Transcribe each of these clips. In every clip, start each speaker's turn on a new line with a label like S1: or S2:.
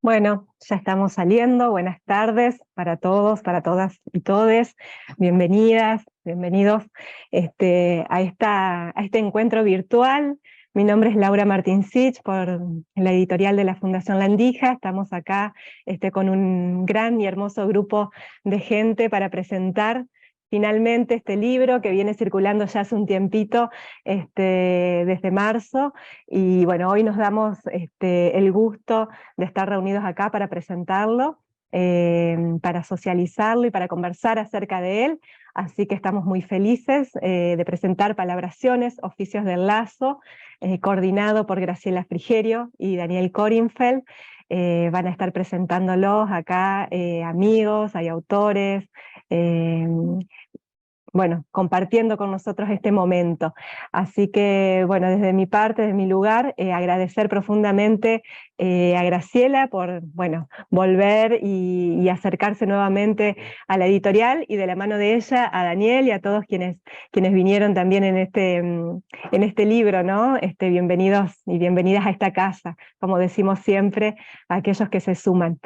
S1: Bueno, ya estamos saliendo. Buenas tardes para todos, para todas y todes. Bienvenidas, bienvenidos a este encuentro virtual. Mi nombre es Laura Martinsich, por la editorial de la Fundación Landija. Estamos acá con un gran y hermoso grupo de gente para presentar finalmente este libro que viene circulando ya hace un tiempito, desde marzo. Y bueno, hoy nos damos el gusto de estar reunidos acá para presentarlo, para socializarlo y para conversar acerca de él. Así que estamos muy felices de presentar Palabraciones, Oficios del Lazo, coordinado por Graciela Frigerio y Daniel Korinfeld. Van a estar presentándolos acá amigos, hay autores, eh, bueno, compartiendo con nosotros este momento. Así que, bueno, desde mi parte, desde mi lugar, agradecer profundamente a Graciela por, bueno, volver y acercarse nuevamente a la editorial, y de la mano de ella a Daniel y a todos quienes vinieron también en este libro, ¿no? Bienvenidos y bienvenidas a esta casa, como decimos siempre, a aquellos que se suman.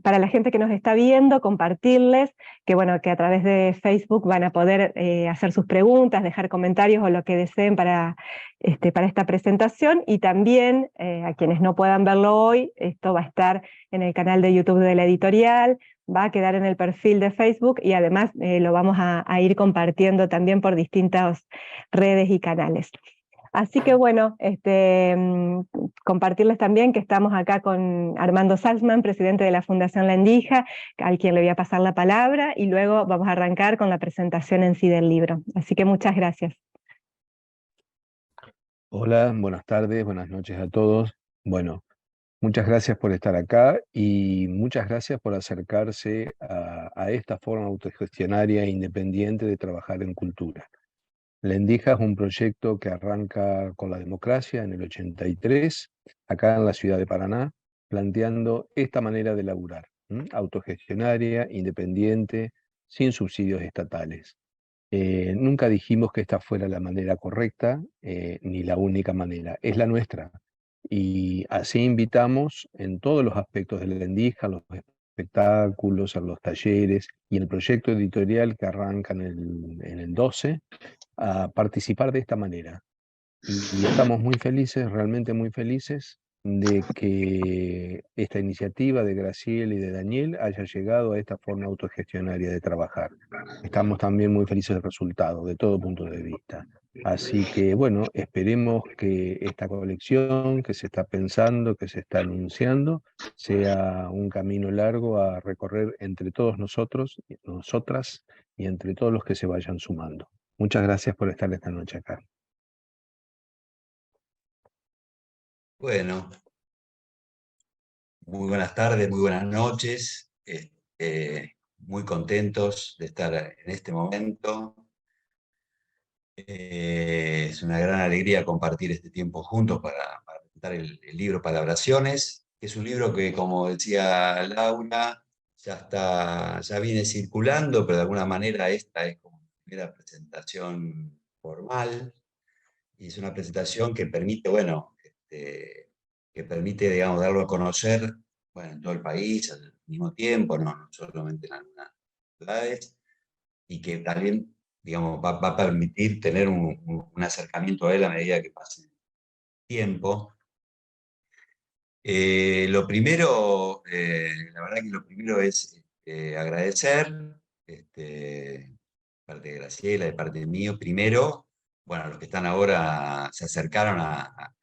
S1: Para la gente que nos está viendo, compartirles que, bueno, que a través de Facebook van a poder hacer sus preguntas, dejar comentarios o lo que deseen para esta presentación, y también a quienes no puedan verlo hoy, esto va a estar en el canal de YouTube de la editorial, va a quedar en el perfil de Facebook, y además lo vamos a ir compartiendo también por distintas redes y canales. Así que bueno, compartirles también que estamos acá con Armando Salzman, presidente de la Fundación Landija, al quien le voy a pasar la palabra, y luego vamos a arrancar con la presentación en sí del libro. Así que muchas gracias.
S2: Hola, buenas tardes, buenas noches a todos. Bueno, muchas gracias por estar acá y muchas gracias por acercarse a esta forma autogestionaria e independiente de trabajar en cultura. La Endija es un proyecto que arranca con la democracia en el 83, acá en la ciudad de Paraná, planteando esta manera de laburar, autogestionaria, independiente, sin subsidios estatales. Nunca dijimos que esta fuera la manera correcta, ni la única manera, es la nuestra. Y así invitamos en todos los aspectos de la Endija, a los espectáculos, a los talleres y el proyecto editorial que arranca en el 12, a participar de esta manera. Y estamos muy felices, realmente muy felices, de que esta iniciativa de Graciela y de Daniel haya llegado a esta forma autogestionaria de trabajar. Estamos también muy felices del resultado, de todo punto de vista. Así que, bueno, esperemos que esta colección que se está pensando, que se está anunciando, sea un camino largo a recorrer entre todos nosotros, nosotras, y entre todos los que se vayan sumando. Muchas gracias por estar esta noche acá.
S3: Bueno, muy buenas tardes, muy buenas noches. Muy contentos de estar en este momento. Es una gran alegría compartir este tiempo juntos para presentar el libro Palabraciones, que es un libro que, como decía Laura, ya viene circulando, pero de alguna manera esta es como la primera presentación formal, y es una presentación que permite, bueno, que permite, digamos, darlo a conocer, bueno, en todo el país al mismo tiempo, no solamente en algunas ciudades, y que también, digamos, va a permitir tener un acercamiento a él a medida que pase el tiempo. Lo primero, la verdad que lo primero es agradecer, de parte de Graciela, de parte mío, primero, bueno, a los que están ahora, se acercaron a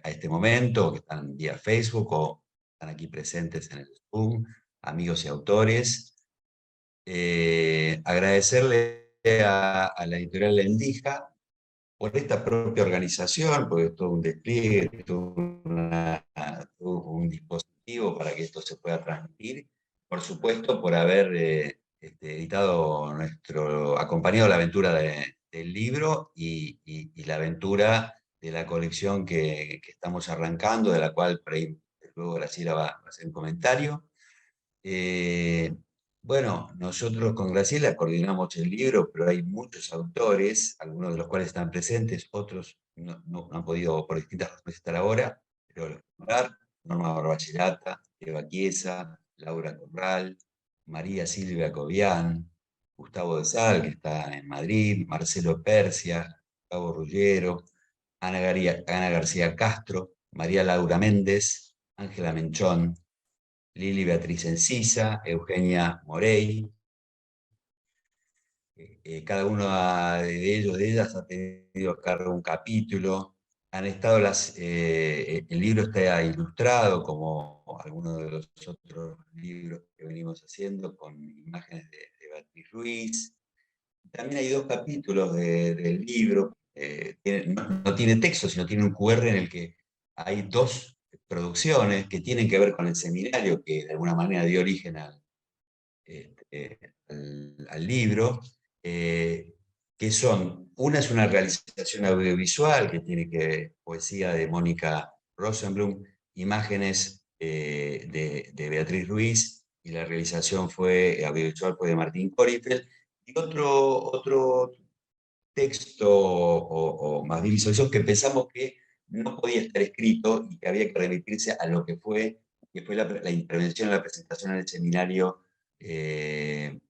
S3: este momento, que están vía Facebook o están aquí presentes en el Zoom, amigos y autores. Agradecerle a la editorial Lendija por esta propia organización, porque es todo un despliegue, todo un dispositivo para que esto se pueda transmitir. Por supuesto, por haber editado acompañado la aventura del libro y la aventura de la colección que estamos arrancando, de la cual por ahí luego Graciela va a hacer un comentario. Eh, bueno, nosotros con Graciela coordinamos el libro, pero hay muchos autores, algunos de los cuales están presentes, otros no han podido por distintas razones estar ahora, pero los voy a nombrar. Norma Barbachirata, Eva Chiesa, Laura Corral, María Silvia Cobian, Gustavo de Sal, que está en Madrid, Marcelo Persia, Gustavo Ruggero, Ana García Castro, María Laura Méndez, Ángela Menchón, Lili Beatriz Encisa, Eugenia Morey. Cada uno de ellos, de ellas, ha tenido a cargo un capítulo. Han estado el libro está ilustrado, como algunos de los otros libros que venimos haciendo, con imágenes de Beatriz Ruiz. También hay dos capítulos del libro, no tiene texto, sino tiene un QR en el que hay dos producciones que tienen que ver con el seminario, que de alguna manera dio origen al libro, que son, una es una realización audiovisual que tiene poesía de Mónica Rosenblum, imágenes de Beatriz Ruiz, y la realización audiovisual fue de Martín Korifel, y otro texto o más bien visualización que pensamos que no podía estar escrito y que había que remitirse a lo que fue la intervención, la presentación en el seminario de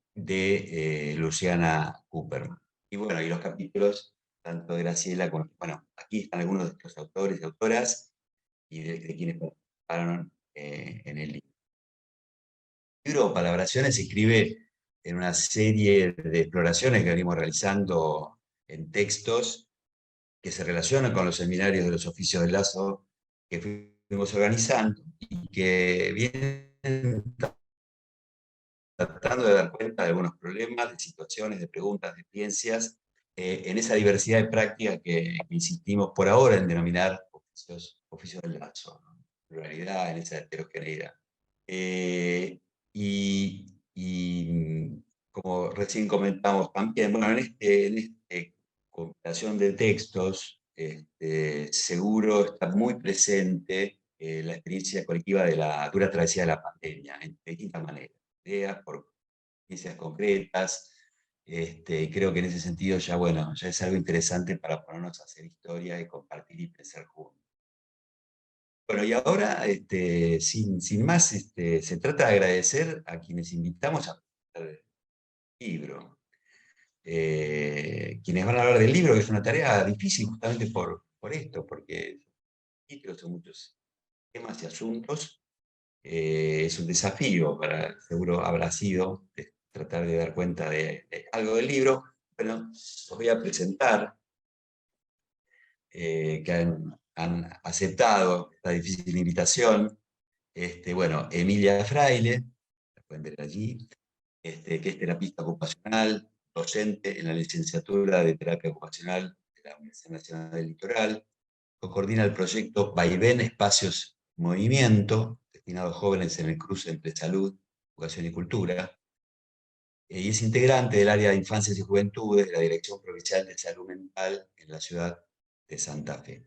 S3: Luciana Cooperman. Y bueno, y los capítulos, tanto de Graciela como, bueno, aquí están algunos de estos autores y autoras y de quienes participaron en el libro. El libro Palabraciones se escribe en una serie de exploraciones que venimos realizando en textos que se relacionan con los seminarios de los oficios del Lazo que fuimos organizando y que vienen tratando de dar cuenta de algunos problemas, de situaciones, de preguntas, de ciencias, en esa diversidad de prácticas que insistimos por ahora en denominar oficios del Lazo, ¿no? Pluralidad, en esa heterogeneidad. Y como recién comentamos también, bueno, en esta compilación de textos, seguro está muy presente la experiencia colectiva de la dura travesía de la pandemia, de distintas maneras, ideas, por experiencias concretas, y creo que en ese sentido ya, bueno, ya es algo interesante para ponernos a hacer historia y compartir y pensar juntos. Bueno, y ahora, sin más, se trata de agradecer a quienes invitamos a presentar el libro. Quienes van a hablar del libro, que es una tarea difícil justamente por esto, porque son muchos temas y asuntos. Es un desafío, seguro habrá sido, tratar de dar cuenta de algo del libro. Bueno, os voy a presentar, que han aceptado esta difícil invitación. Bueno, Emilia Fraile, la pueden ver allí, que es terapista ocupacional, docente en la licenciatura de terapia ocupacional de la Universidad Nacional del Litoral, coordina el proyecto Vaivén Espacios Movimiento, destinado a jóvenes en el cruce entre salud, educación y cultura, y es integrante del área de infancias y juventudes de la Dirección Provincial de Salud Mental en la ciudad de Santa Fe.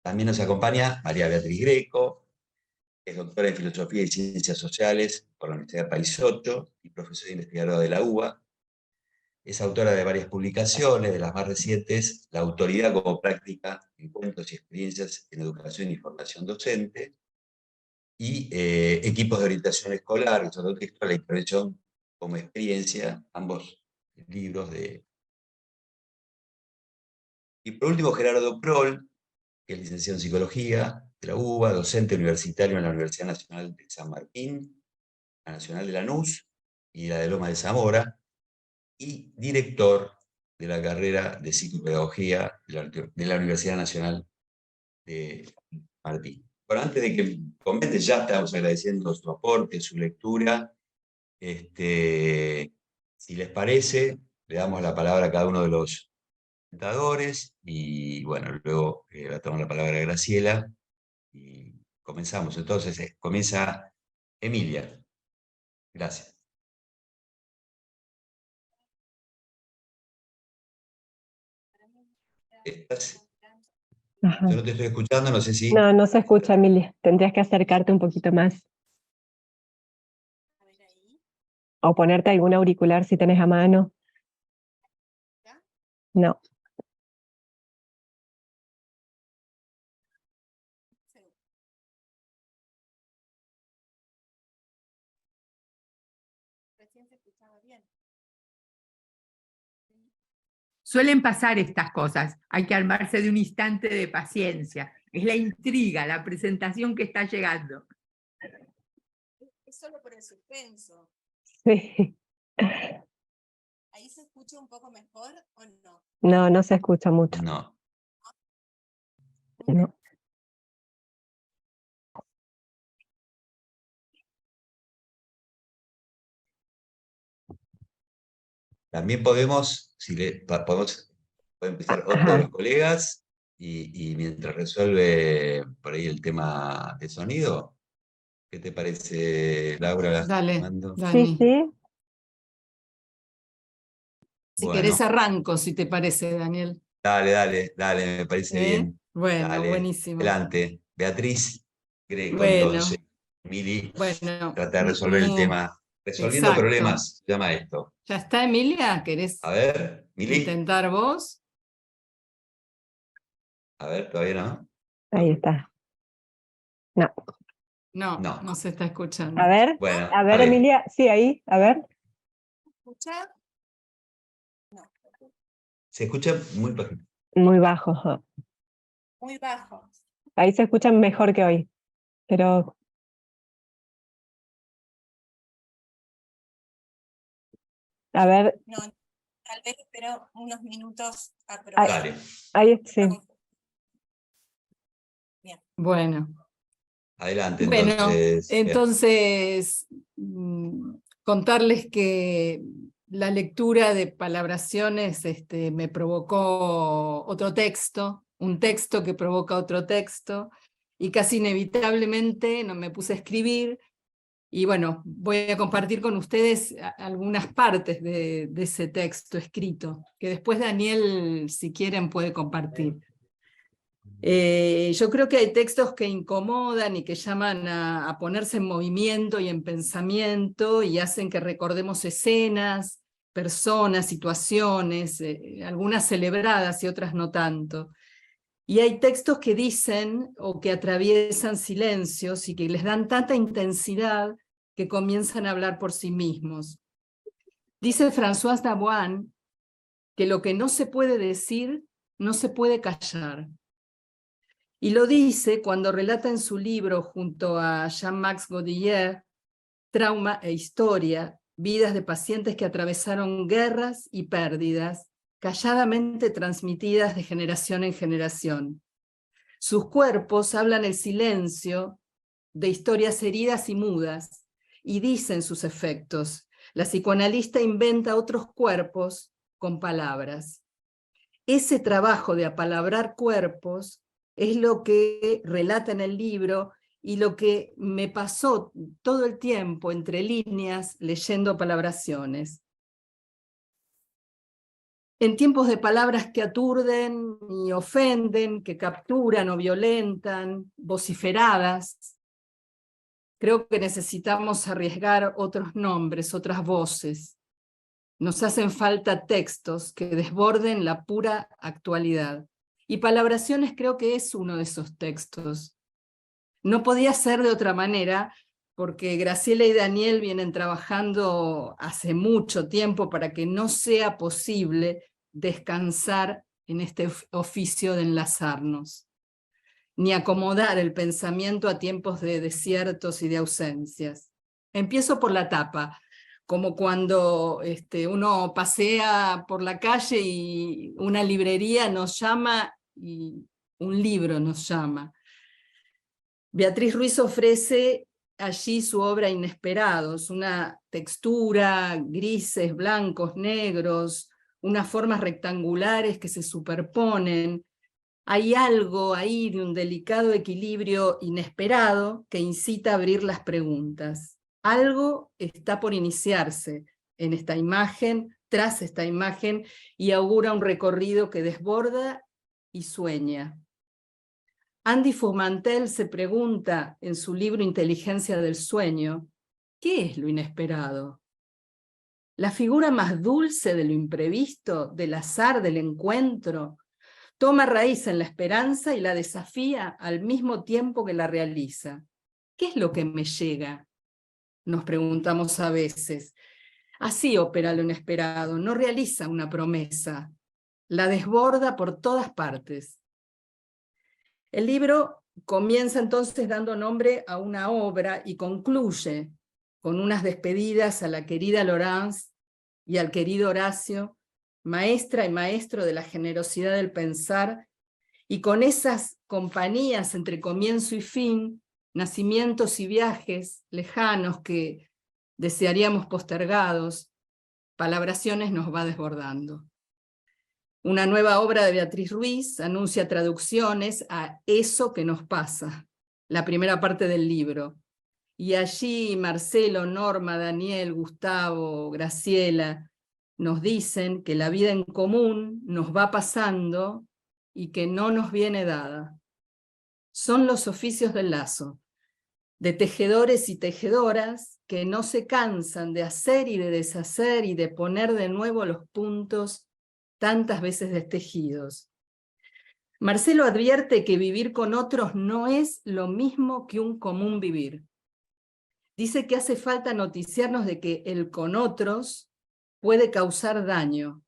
S3: También nos acompaña María Beatriz Greco, es doctora en Filosofía y Ciencias Sociales por la Universidad de País 8 y profesora investigadora de la UBA. Es autora de varias publicaciones, de las más recientes, La autoridad como práctica, encuentros y experiencias en educación y formación docente, y Equipos de orientación escolar, que es otro texto, La intervención como experiencia, ambos libros de... Y por último, Gerardo Prol, que es licenciado en Psicología de la UBA, docente universitario en la Universidad Nacional de San Martín, la Nacional de Lanús y la de Loma de Zamora, y director de la carrera de Psicopedagogía de la Universidad Nacional de Martín. Pero antes de que comente, ya estamos agradeciendo su aporte, su lectura. Si les parece, le damos la palabra a cada uno de los presentadores y bueno, luego va a tomar la palabra Graciela y comenzamos. Entonces, comienza Emilia. Gracias.
S1: Ajá.
S3: Yo no te estoy escuchando, no sé si...
S1: No, no se escucha, Emilia. Tendrías que acercarte un poquito más. O ponerte algún auricular si tenés a mano. No.
S4: Suelen pasar estas cosas, hay que armarse de un instante de paciencia. Es la intriga, la presentación que está llegando.
S5: Es solo por el suspenso.
S1: Sí.
S5: ¿Ahí se escucha un poco mejor o no?
S1: No, no se escucha mucho.
S3: No.
S1: No.
S3: También podemos, pueden empezar otros
S1: Ajá.
S3: los colegas y mientras resuelve por ahí el tema de sonido, ¿qué te parece, Laura?
S6: Dale,
S3: Mando?
S6: Dani.
S1: Sí, sí.
S6: Si
S3: Bueno,
S6: querés arranco, si te parece, Daniel.
S3: dale, me parece bien.
S6: Bueno,
S3: Dale,
S6: buenísimo.
S3: adelante. Beatriz Greco,
S6: Bueno,
S3: entonces. Mili,
S6: bueno.
S3: trata de resolver el tema. Resolviendo
S6: exacto.
S3: problemas, se llama esto.
S6: ¿Ya está, Emilia? ¿Querés
S3: A ver, Mili.
S6: intentar vos?
S3: A ver, todavía no.
S1: Ahí está. No.
S6: No,
S3: No.
S6: no se está escuchando.
S1: A ver,
S3: Bueno,
S1: a ver,
S3: está bien.
S1: Emilia. Sí, ahí, a ver.
S5: ¿Escucha? No.
S3: Se escucha muy bajito.
S1: Muy bajo. Ajá.
S5: Muy bajo.
S1: Ahí se escuchan mejor que hoy. Pero a ver,
S5: No, tal vez espero unos minutos a
S1: Ay.
S5: probar.
S3: Dale,
S1: ahí sí.
S6: Bueno.
S3: adelante
S6: Bueno,
S3: entonces.
S6: entonces contarles que la lectura de Palabraciones me provocó otro texto, un texto que provoca otro texto, y casi inevitablemente no me puse a escribir, y bueno, voy a compartir con ustedes algunas partes de ese texto escrito, que después Daniel, si quieren, puede compartir. Yo creo que hay textos que incomodan y que llaman a ponerse en movimiento y en pensamiento y hacen que recordemos escenas, personas, situaciones, algunas celebradas y otras no tanto. Y hay textos que dicen o que atraviesan silencios y que les dan tanta intensidad que comienzan a hablar por sí mismos. Dice François Dabuan que lo que no se puede decir no se puede callar. Y lo dice cuando relata en su libro, junto a Jean-Max Godiller, Trauma e Historia, vidas de pacientes que atravesaron guerras y pérdidas, calladamente transmitidas de generación en generación. Sus cuerpos hablan el silencio de historias heridas y mudas, y dicen sus efectos. La psicoanalista inventa otros cuerpos con palabras. Ese trabajo de apalabrar cuerpos es lo que relata en el libro y lo que me pasó todo el tiempo entre líneas leyendo Palabraciones. En tiempos de palabras que aturden y ofenden, que capturan o violentan, vociferadas, creo que necesitamos arriesgar otros nombres, otras voces. Nos hacen falta textos que desborden la pura actualidad. Y Palabraciones creo que es uno de esos textos. No podía ser de otra manera, porque Graciela y Daniel vienen trabajando hace mucho tiempo para que no sea posible descansar en este oficio de enlazarnos, ni acomodar el pensamiento a tiempos de desiertos y de ausencias. Empiezo por la tapa, como cuando uno pasea por la calle y una librería nos llama y un libro nos llama. Beatriz Ruiz ofrece allí su obra Inesperados, una textura, grises, blancos, negros, unas formas rectangulares que se superponen. Hay algo ahí de un delicado equilibrio inesperado que incita a abrir las preguntas. Algo está por iniciarse en esta imagen, tras esta imagen, y augura un recorrido que desborda y sueña. Andy Fourmantel se pregunta en su libro Inteligencia del sueño, ¿qué es lo inesperado? La figura más dulce de lo imprevisto, del azar, del encuentro, toma raíz en la esperanza y la desafía al mismo tiempo que la realiza. ¿Qué es lo que me llega? Nos preguntamos a veces. Así opera lo inesperado, no realiza una promesa, la desborda por todas partes. El libro comienza entonces dando nombre a una obra y concluye con unas despedidas a la querida Laurence y al querido Horacio, maestra y maestro de la generosidad del pensar, y con esas compañías entre comienzo y fin, nacimientos y viajes lejanos que desearíamos postergados, Palabraciones nos va desbordando. Una nueva obra de Beatriz Ruiz anuncia traducciones a Eso que nos pasa, la primera parte del libro. Y allí Marcelo, Norma, Daniel, Gustavo, Graciela nos dicen que la vida en común nos va pasando y que no nos viene dada. Son los oficios del lazo, de tejedores y tejedoras que no se cansan de hacer y de deshacer y de poner de nuevo los puntos tantas veces destejidos. Marcelo advierte que vivir con otros no es lo mismo que un común vivir. Dice que hace falta noticiarnos de que el con otros puede causar daño,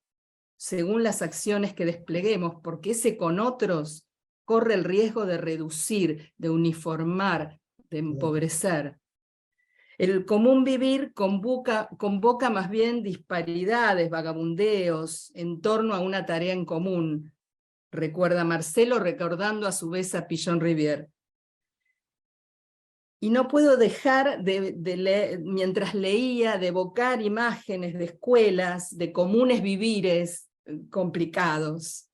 S6: según las acciones que despleguemos, porque ese con otros corre el riesgo de reducir, de uniformar, de empobrecer. El común vivir convoca más bien disparidades, vagabundeos, en torno a una tarea en común, recuerda Marcelo, recordando a su vez a Pillon Rivière. Y no puedo dejar de leer, mientras leía, de evocar imágenes de escuelas, de comunes vivires complicados,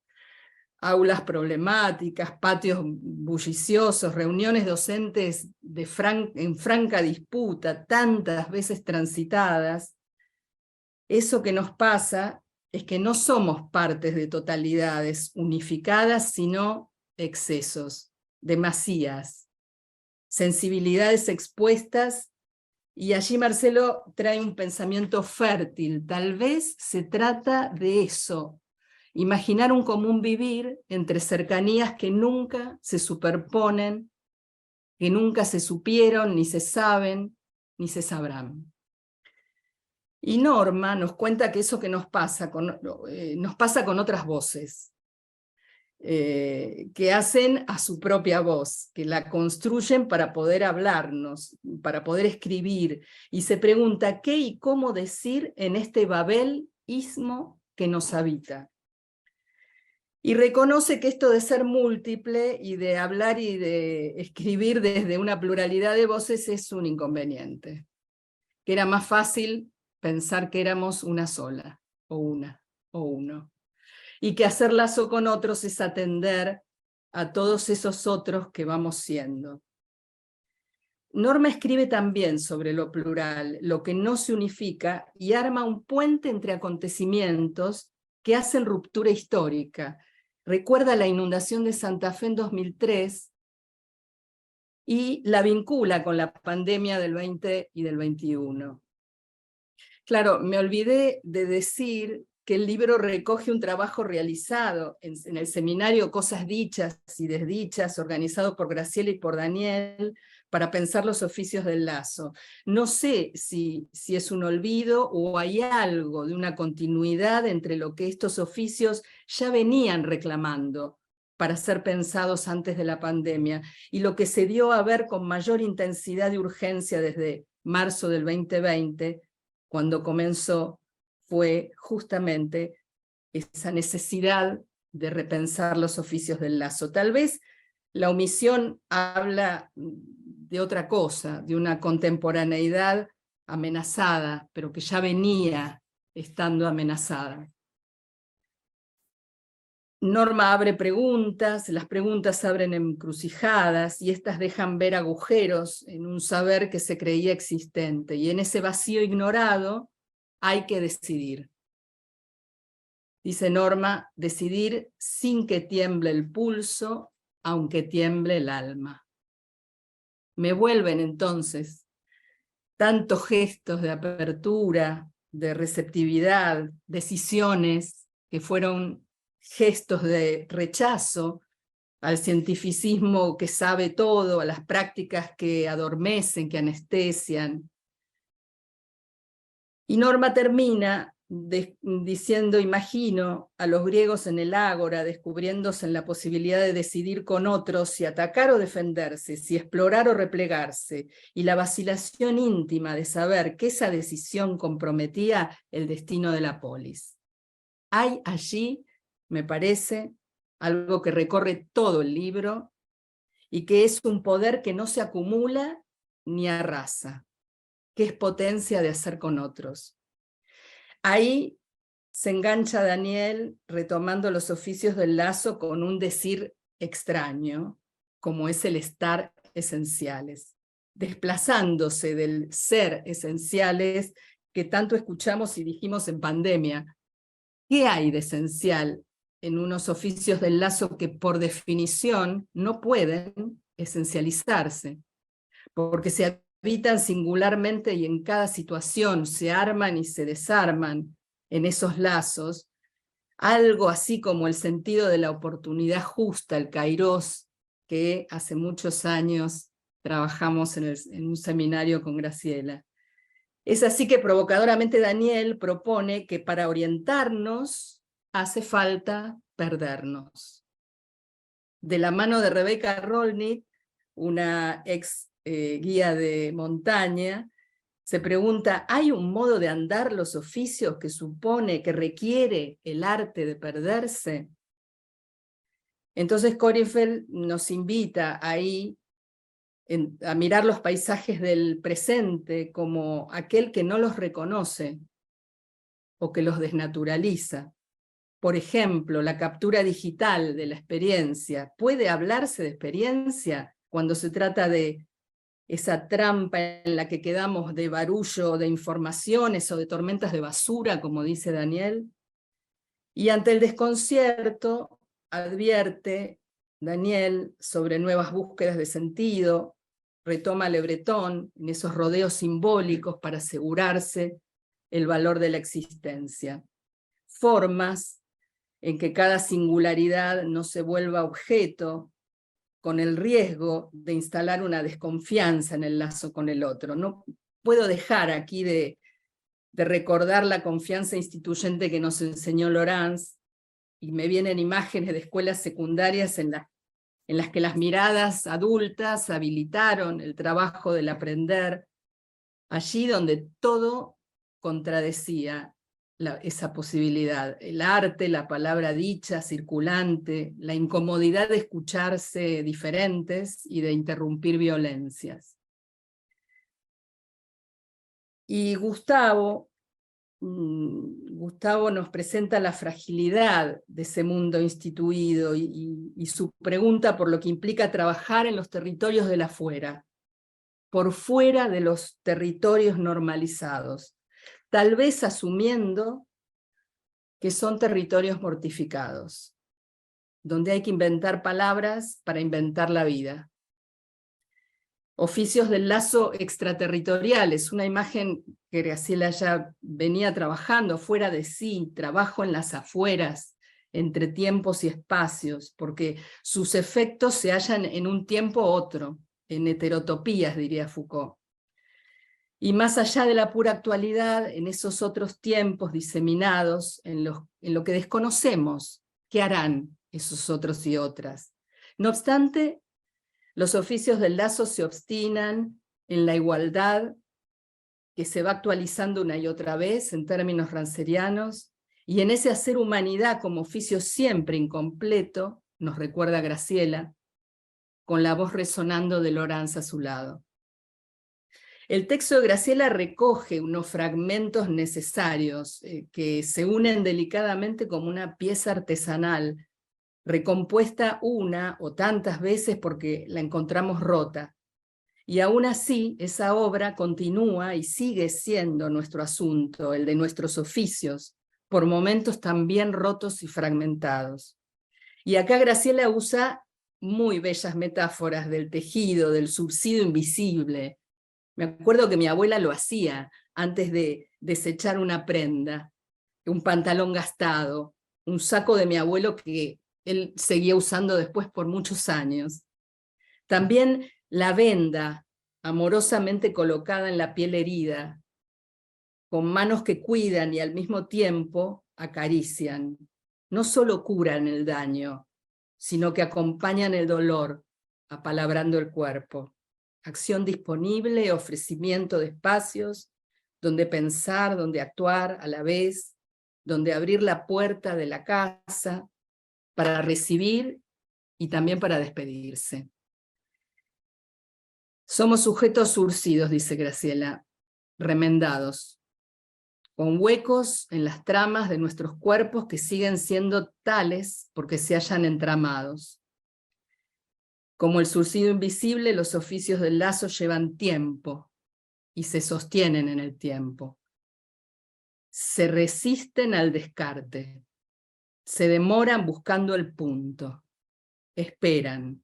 S6: aulas problemáticas, patios bulliciosos, reuniones docentes en franca disputa, tantas veces transitadas. Eso que nos pasa es que no somos partes de totalidades unificadas, sino excesos, demasías, sensibilidades expuestas, y allí Marcelo trae un pensamiento fértil. Tal vez se trata de eso, imaginar un común vivir entre cercanías que nunca se superponen, que nunca se supieron, ni se saben, ni se sabrán. Y Norma nos cuenta que eso que nos pasa con otras voces, que hacen a su propia voz, que la construyen para poder hablarnos, para poder escribir, y se pregunta qué y cómo decir en este Babel istmo que nos habita. Y reconoce que esto de ser múltiple y de hablar y de escribir desde una pluralidad de voces es un inconveniente, que era más fácil pensar que éramos una sola, o una, o uno, y que hacer lazo con otros es atender a todos esos otros que vamos siendo. Norma escribe también sobre lo plural, lo que no se unifica, y arma un puente entre acontecimientos que hacen ruptura histórica. Recuerda la inundación de Santa Fe en 2003 y la vincula con la pandemia del 20 y del 21. Claro, me olvidé de decir que el libro recoge un trabajo realizado en el seminario Cosas Dichas y Desdichas, organizado por Graciela y por Daniel, para pensar los oficios del lazo. No sé si es un olvido o hay algo de una continuidad entre lo que estos oficios ya venían reclamando para ser pensados antes de la pandemia, y lo que se dio a ver con mayor intensidad y urgencia desde marzo del 2020, cuando comenzó, fue justamente esa necesidad de repensar los oficios del lazo. Tal vez la omisión habla de otra cosa, de una contemporaneidad amenazada, pero que ya venía estando amenazada. Norma abre preguntas, las preguntas abren encrucijadas, y estas dejan ver agujeros en un saber que se creía existente, y en ese vacío ignorado hay que decidir. Dice Norma, decidir sin que tiemble el pulso, aunque tiemble el alma. Me vuelven entonces tantos gestos de apertura, de receptividad, decisiones que fueron gestos de rechazo al cientificismo que sabe todo, a las prácticas que adormecen, que anestesian. Y Norma termina diciendo, imagino a los griegos en el ágora, descubriéndose en la posibilidad de decidir con otros si atacar o defenderse, si explorar o replegarse, y la vacilación íntima de saber que esa decisión comprometía el destino de la polis. Hay allí, me parece, algo que recorre todo el libro, y que es un poder que no se acumula ni arrasa, que es potencia de hacer con otros. Ahí se engancha Daniel retomando los oficios del lazo con un decir extraño, como es el estar esenciales, desplazándose del ser esenciales que tanto escuchamos y dijimos en pandemia. ¿Qué hay de esencial en unos oficios del lazo que por definición no pueden esencializarse? Porque se habitan singularmente y en cada situación se arman y se desarman en esos lazos, algo así como el sentido de la oportunidad justa, el kairos, que hace muchos años trabajamos en un seminario con Graciela. Es así que provocadoramente Daniel propone que para orientarnos hace falta perdernos. De la mano de Rebecca Rolnick, una ex guía de montaña, se pregunta, ¿hay un modo de andar los oficios que supone, que requiere el arte de perderse? Entonces Kornfeld nos invita ahí a mirar los paisajes del presente como aquel que no los reconoce o que los desnaturaliza. Por ejemplo, la captura digital de la experiencia. ¿Puede hablarse de experiencia cuando se trata de esa trampa en la que quedamos de barullo de informaciones o de tormentas de basura, como dice Daniel? Y ante el desconcierto, advierte Daniel sobre nuevas búsquedas de sentido, retoma Le Breton en esos rodeos simbólicos para asegurarse el valor de la existencia. Formas en que cada singularidad no se vuelva objeto, con el riesgo de instalar una desconfianza en el lazo con el otro. No puedo dejar aquí de recordar la confianza instituyente que nos enseñó Laurence, y me vienen imágenes de escuelas secundarias en las que las miradas adultas habilitaron el trabajo del aprender, allí donde todo contradecía esa posibilidad. El arte, la palabra dicha, circulante, la incomodidad de escucharse diferentes y de interrumpir violencias. Y Gustavo nos presenta la fragilidad de ese mundo instituido y su pregunta por lo que implica trabajar en los territorios del afuera, por fuera de los territorios normalizados, tal vez asumiendo que son territorios mortificados, donde hay que inventar palabras para inventar la vida. Oficios del lazo extraterritoriales, una imagen que Graciela ya venía trabajando, fuera de sí, trabajo en las afueras, entre tiempos y espacios, porque sus efectos se hallan en un tiempo otro, en heterotopías, diría Foucault. Y más allá de la pura actualidad, en esos otros tiempos diseminados, en lo que desconocemos, ¿qué harán esos otros y otras? No obstante, los oficios del lazo se obstinan en la igualdad que se va actualizando una y otra vez en términos rancerianos, y en ese hacer humanidad como oficio siempre incompleto, nos recuerda Graciela, con la voz resonando de Laurence a su lado. El texto de Graciela recoge unos fragmentos necesarios que se unen delicadamente como una pieza artesanal, recompuesta una o tantas veces porque la encontramos rota. Y aún así, esa obra continúa y sigue siendo nuestro asunto, el de nuestros oficios, por momentos también rotos y fragmentados. Y acá Graciela usa muy bellas metáforas del tejido, del subsidio invisible. Me acuerdo que mi abuela lo hacía antes de desechar una prenda, un pantalón gastado, un saco de mi abuelo que él seguía usando después por muchos años. También la venda amorosamente colocada en la piel herida, con manos que cuidan y al mismo tiempo acarician. No solo curan el daño, sino que acompañan el dolor, apalabrando el cuerpo. Acción disponible, ofrecimiento de espacios, donde pensar, donde actuar a la vez, donde abrir la puerta de la casa para recibir y también para despedirse. Somos sujetos surcidos, dice Graciela, remendados, con huecos en las tramas de nuestros cuerpos que siguen siendo tales porque se hallan entramados. Como el surcido invisible, los oficios del lazo llevan tiempo y se sostienen en el tiempo. Se resisten al descarte, se demoran buscando el punto, esperan.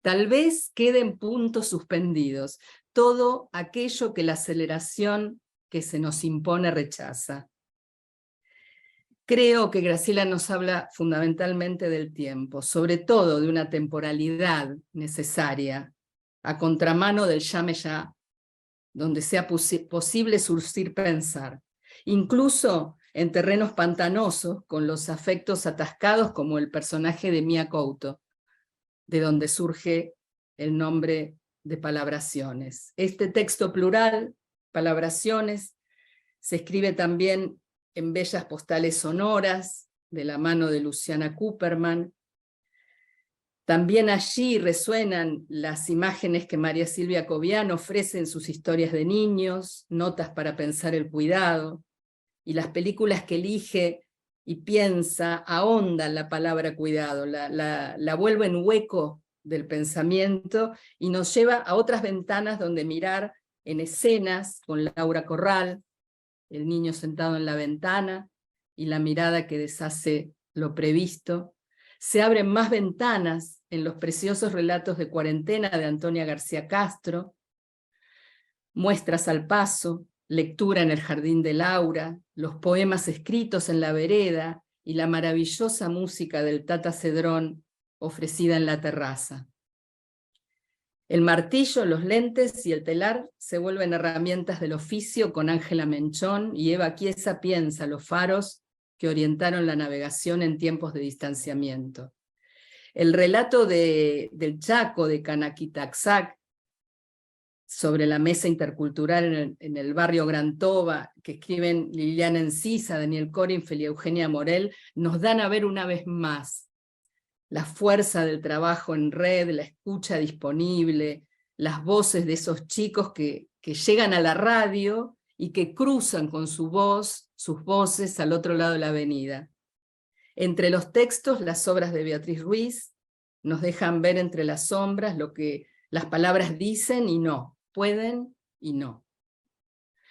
S6: Tal vez queden puntos suspendidos, todo aquello que la aceleración que se nos impone rechaza. Creo que Graciela nos habla fundamentalmente del tiempo, sobre todo de una temporalidad necesaria, a contramano del llame ya, donde sea posible surcir pensar, incluso en terrenos pantanosos, con los afectos atascados como el personaje de Mia Couto, de donde surge el nombre de Palabraciones. Este texto plural, Palabraciones, se escribe también en bellas postales sonoras, de la mano de Luciana Cooperman. También allí resuenan las imágenes que María Silvia Cobian ofrece en sus historias de niños, notas para pensar el cuidado, y las películas que elige y piensa ahondan la palabra cuidado, la vuelven hueco del pensamiento y nos lleva a otras ventanas donde mirar en escenas con Laura Corral, el niño sentado en la ventana y la mirada que deshace lo previsto. Se abren más ventanas en los preciosos relatos de cuarentena de Antonia García Castro, muestras al paso, lectura en el jardín de Laura, los poemas escritos en la vereda y la maravillosa música del Tata Cedrón ofrecida en la terraza. El martillo, los lentes y el telar se vuelven herramientas del oficio con Ángela Menchón y Eva Chiesa piensa los faros que orientaron la navegación en tiempos de distanciamiento. El relato del Chaco de Canaquitaxac sobre la mesa intercultural en el barrio Gran Toba, que escriben Liliana Encisa, Daniel Corinfel y Eugenia Morel, nos dan a ver una vez más la fuerza del trabajo en red, la escucha disponible, las voces de esos chicos que llegan a la radio y que cruzan con su voz, sus voces al otro lado de la avenida. Entre los textos, las obras de Beatriz Ruiz nos dejan ver entre las sombras lo que las palabras dicen y no, pueden y no.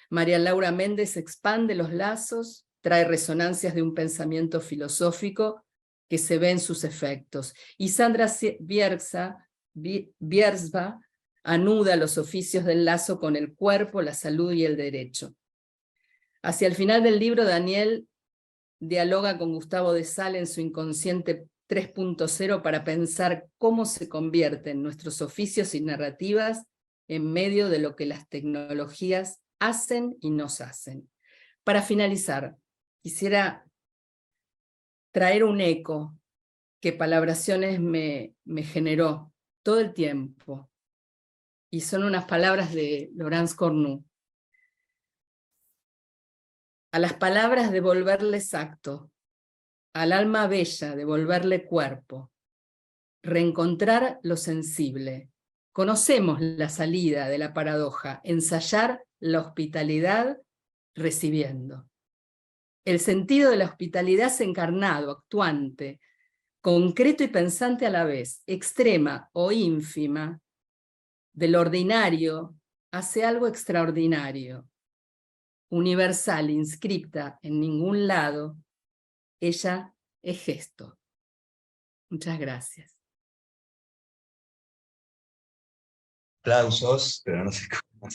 S6: María Laura Méndez expande los lazos, trae resonancias de un pensamiento filosófico que se ve en sus efectos. Y Sandra Biersba anuda los oficios del lazo con el cuerpo, la salud y el derecho. Hacia el final del libro, Daniel dialoga con Gustavo de Sala en su Inconsciente 3.0 para pensar cómo se convierten nuestros oficios y narrativas en medio de lo que las tecnologías hacen y nos hacen. Para finalizar, quisiera traer un eco que Palabraciones me generó todo el tiempo, y son unas palabras de Laurence Cornu. A las palabras devolverles acto, al alma bella devolverle cuerpo, reencontrar lo sensible. Conocemos la salida de la paradoja, ensayar la hospitalidad recibiendo. El sentido de la hospitalidad es encarnado, actuante, concreto y pensante a la vez, extrema o ínfima, del ordinario hace algo extraordinario, universal, inscripta en ningún lado, ella es gesto. Muchas gracias.
S3: Aplausos, pero no se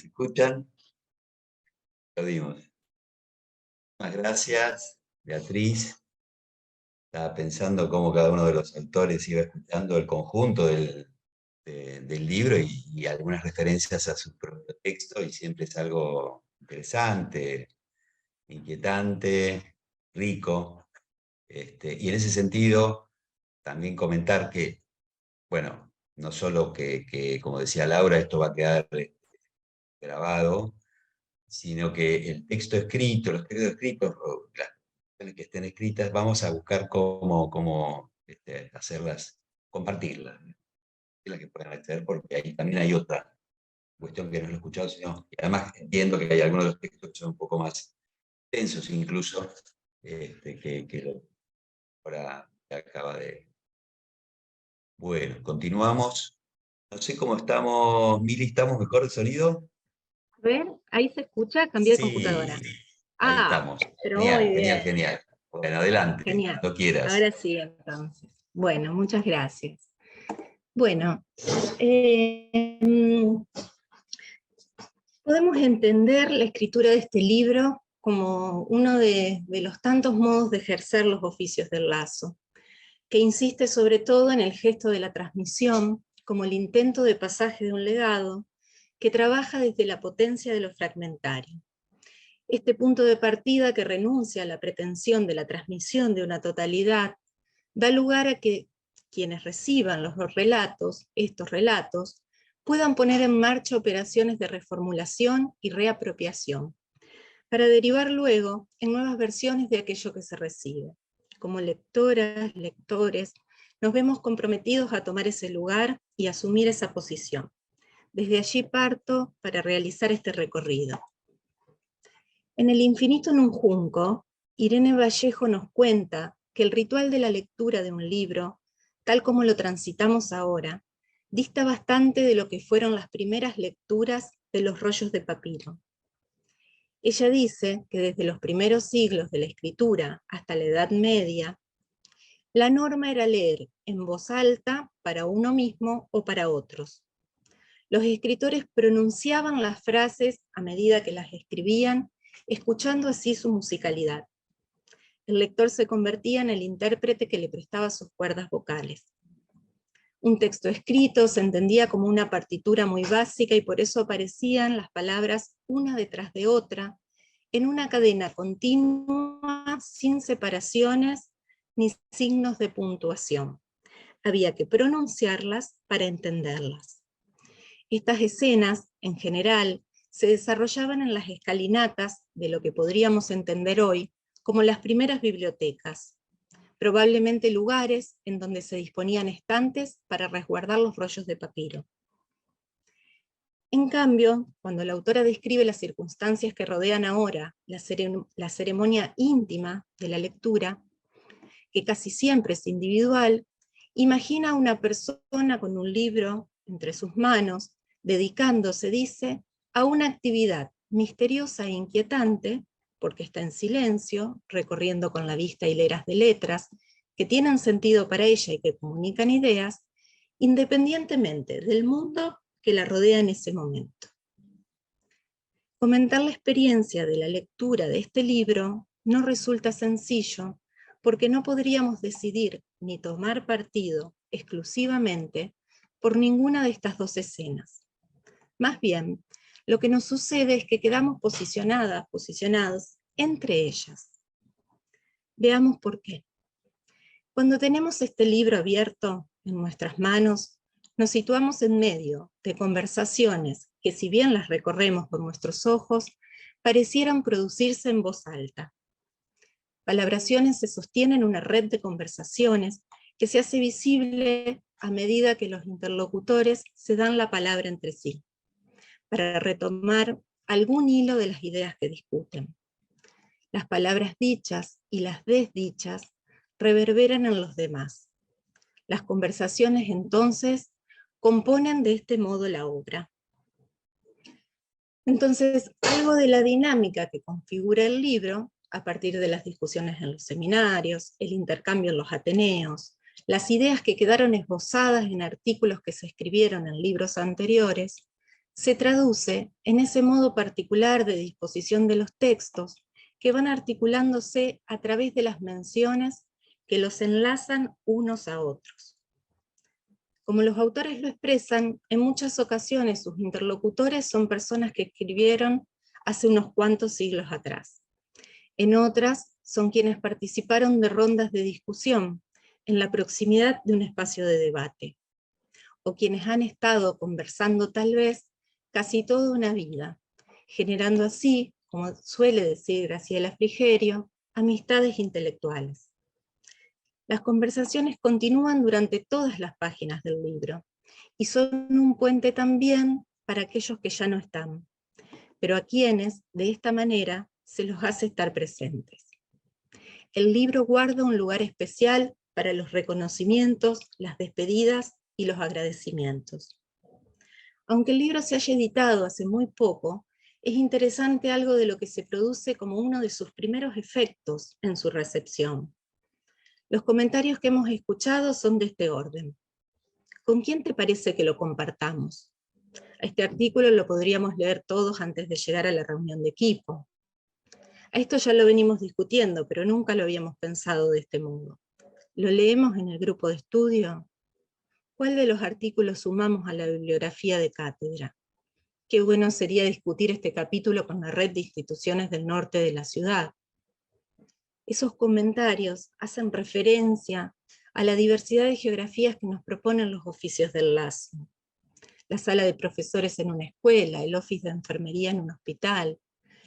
S3: escuchan. Lo dimos. Muchas gracias, Beatriz. Estaba pensando cómo cada uno de los autores iba escuchando el conjunto del libro y algunas referencias a su propio texto, y siempre es algo interesante inquietante, rico. Y en ese sentido, también comentar que, bueno, no solo que, como decía Laura, esto va a quedar grabado, sino que el texto escrito, los textos escritos, o las cuestiones que estén escritas, vamos a buscar cómo hacerlas, compartirlas, las que puedan acceder, porque ahí también hay otra cuestión que no lo he escuchado, y además entiendo que hay algunos de los textos que son un poco más tensos incluso, que lo ahora que acaba de... Bueno, continuamos. No sé cómo estamos, Mili, ¿estamos mejor de sonido?
S7: A ver, ahí se escucha, cambié de computadora.
S3: Sí, ahí
S7: Ah,
S3: estamos.
S7: pero
S3: Genial,
S7: muy
S3: genial,
S7: bien.
S3: genial. Bueno, adelante,
S7: Genial.
S3: cuando quieras.
S7: Ahora sí, entonces. Bueno, muchas gracias. Bueno, podemos entender la escritura de este libro como uno de los tantos modos de ejercer los oficios del lazo, que insiste sobre todo en el gesto de la transmisión, como el intento de pasaje de un legado, que trabaja desde la potencia de lo fragmentario. Este punto de partida que renuncia a la pretensión de la transmisión de una totalidad, da lugar a que quienes reciban los relatos, estos relatos, puedan poner en marcha operaciones de reformulación y reapropiación, para derivar luego en nuevas versiones de aquello que se recibe. Como lectoras, lectores, nos vemos comprometidos a tomar ese lugar y asumir esa posición. Desde allí parto para realizar este recorrido. En El infinito en un junco, Irene Vallejo nos cuenta que el ritual de la lectura de un libro, tal como lo transitamos ahora, dista bastante de lo que fueron las primeras lecturas de los rollos de papiro. Ella dice que desde los primeros siglos de la escritura hasta la Edad Media, la norma era leer en voz alta para uno mismo o para otros. Los escritores pronunciaban las frases a medida que las escribían, escuchando así su musicalidad. El lector se convertía en el intérprete que le prestaba sus cuerdas vocales. Un texto escrito se entendía como una partitura muy básica y por eso aparecían las palabras una detrás de otra, en una cadena continua, sin separaciones ni signos de puntuación. Había que pronunciarlas para entenderlas. Estas escenas, en general, se desarrollaban en las escalinatas de lo que podríamos entender hoy como las primeras bibliotecas, probablemente lugares en donde se disponían estantes para resguardar los rollos de papiro. En cambio, cuando la autora describe las circunstancias que rodean ahora la ceremonia íntima de la lectura, que casi siempre es individual, imagina a una persona con un libro entre sus manos, dedicándose, dice, a una actividad misteriosa e inquietante, porque está en silencio, recorriendo con la vista hileras de letras que tienen sentido para ella y que comunican ideas, independientemente del mundo que la rodea en ese momento. Comentar la experiencia de la lectura de este libro no resulta sencillo, porque no podríamos decidir ni tomar partido exclusivamente por ninguna de estas dos escenas. Más bien, lo que nos sucede es que quedamos posicionados entre ellas. Veamos por qué. Cuando tenemos este libro abierto en nuestras manos, nos situamos en medio de conversaciones que, si bien las recorremos con nuestros ojos, parecieran producirse en voz alta. Palabraciones se sostienen una red de conversaciones que se hace visible a medida que los interlocutores se dan la palabra entre sí, para retomar algún hilo de las ideas que discuten. Las palabras dichas y las desdichas reverberan en los demás. Las conversaciones, entonces, componen de este modo la obra. Entonces, algo de la dinámica que configura el libro, a partir de las discusiones en los seminarios, el intercambio en los ateneos, las ideas que quedaron esbozadas en artículos que se escribieron en libros anteriores, se traduce en ese modo particular de disposición de los textos que van articulándose a través de las menciones que los enlazan unos a otros. Como los autores lo expresan, en muchas ocasiones sus interlocutores son personas que escribieron hace unos cuantos siglos atrás. En otras son quienes participaron de rondas de discusión en la proximidad de un espacio de debate, o quienes han estado conversando tal vez casi toda una vida, generando así, como suele decir Graciela Frigerio, amistades intelectuales. Las conversaciones continúan durante todas las páginas del libro, y son un puente también para aquellos que ya no están, pero a quienes, de esta manera, se los hace estar presentes. El libro guarda un lugar especial para los reconocimientos, las despedidas y los agradecimientos. Aunque el libro se haya editado hace muy poco, es interesante algo de lo que se produce como uno de sus primeros efectos en su recepción. Los comentarios que hemos escuchado son de este orden. ¿Con quién te parece que lo compartamos? Este artículo lo podríamos leer todos antes de llegar a la reunión de equipo. A esto ya lo venimos discutiendo, pero nunca lo habíamos pensado de este modo. ¿Lo leemos en el grupo de estudio? ¿Cuál de los artículos sumamos a la bibliografía de cátedra? Qué bueno sería discutir este capítulo con la red de instituciones del norte de la ciudad. Esos comentarios hacen referencia a la diversidad de geografías que nos proponen los oficios del lazo. La sala de profesores en una escuela, el office de enfermería en un hospital,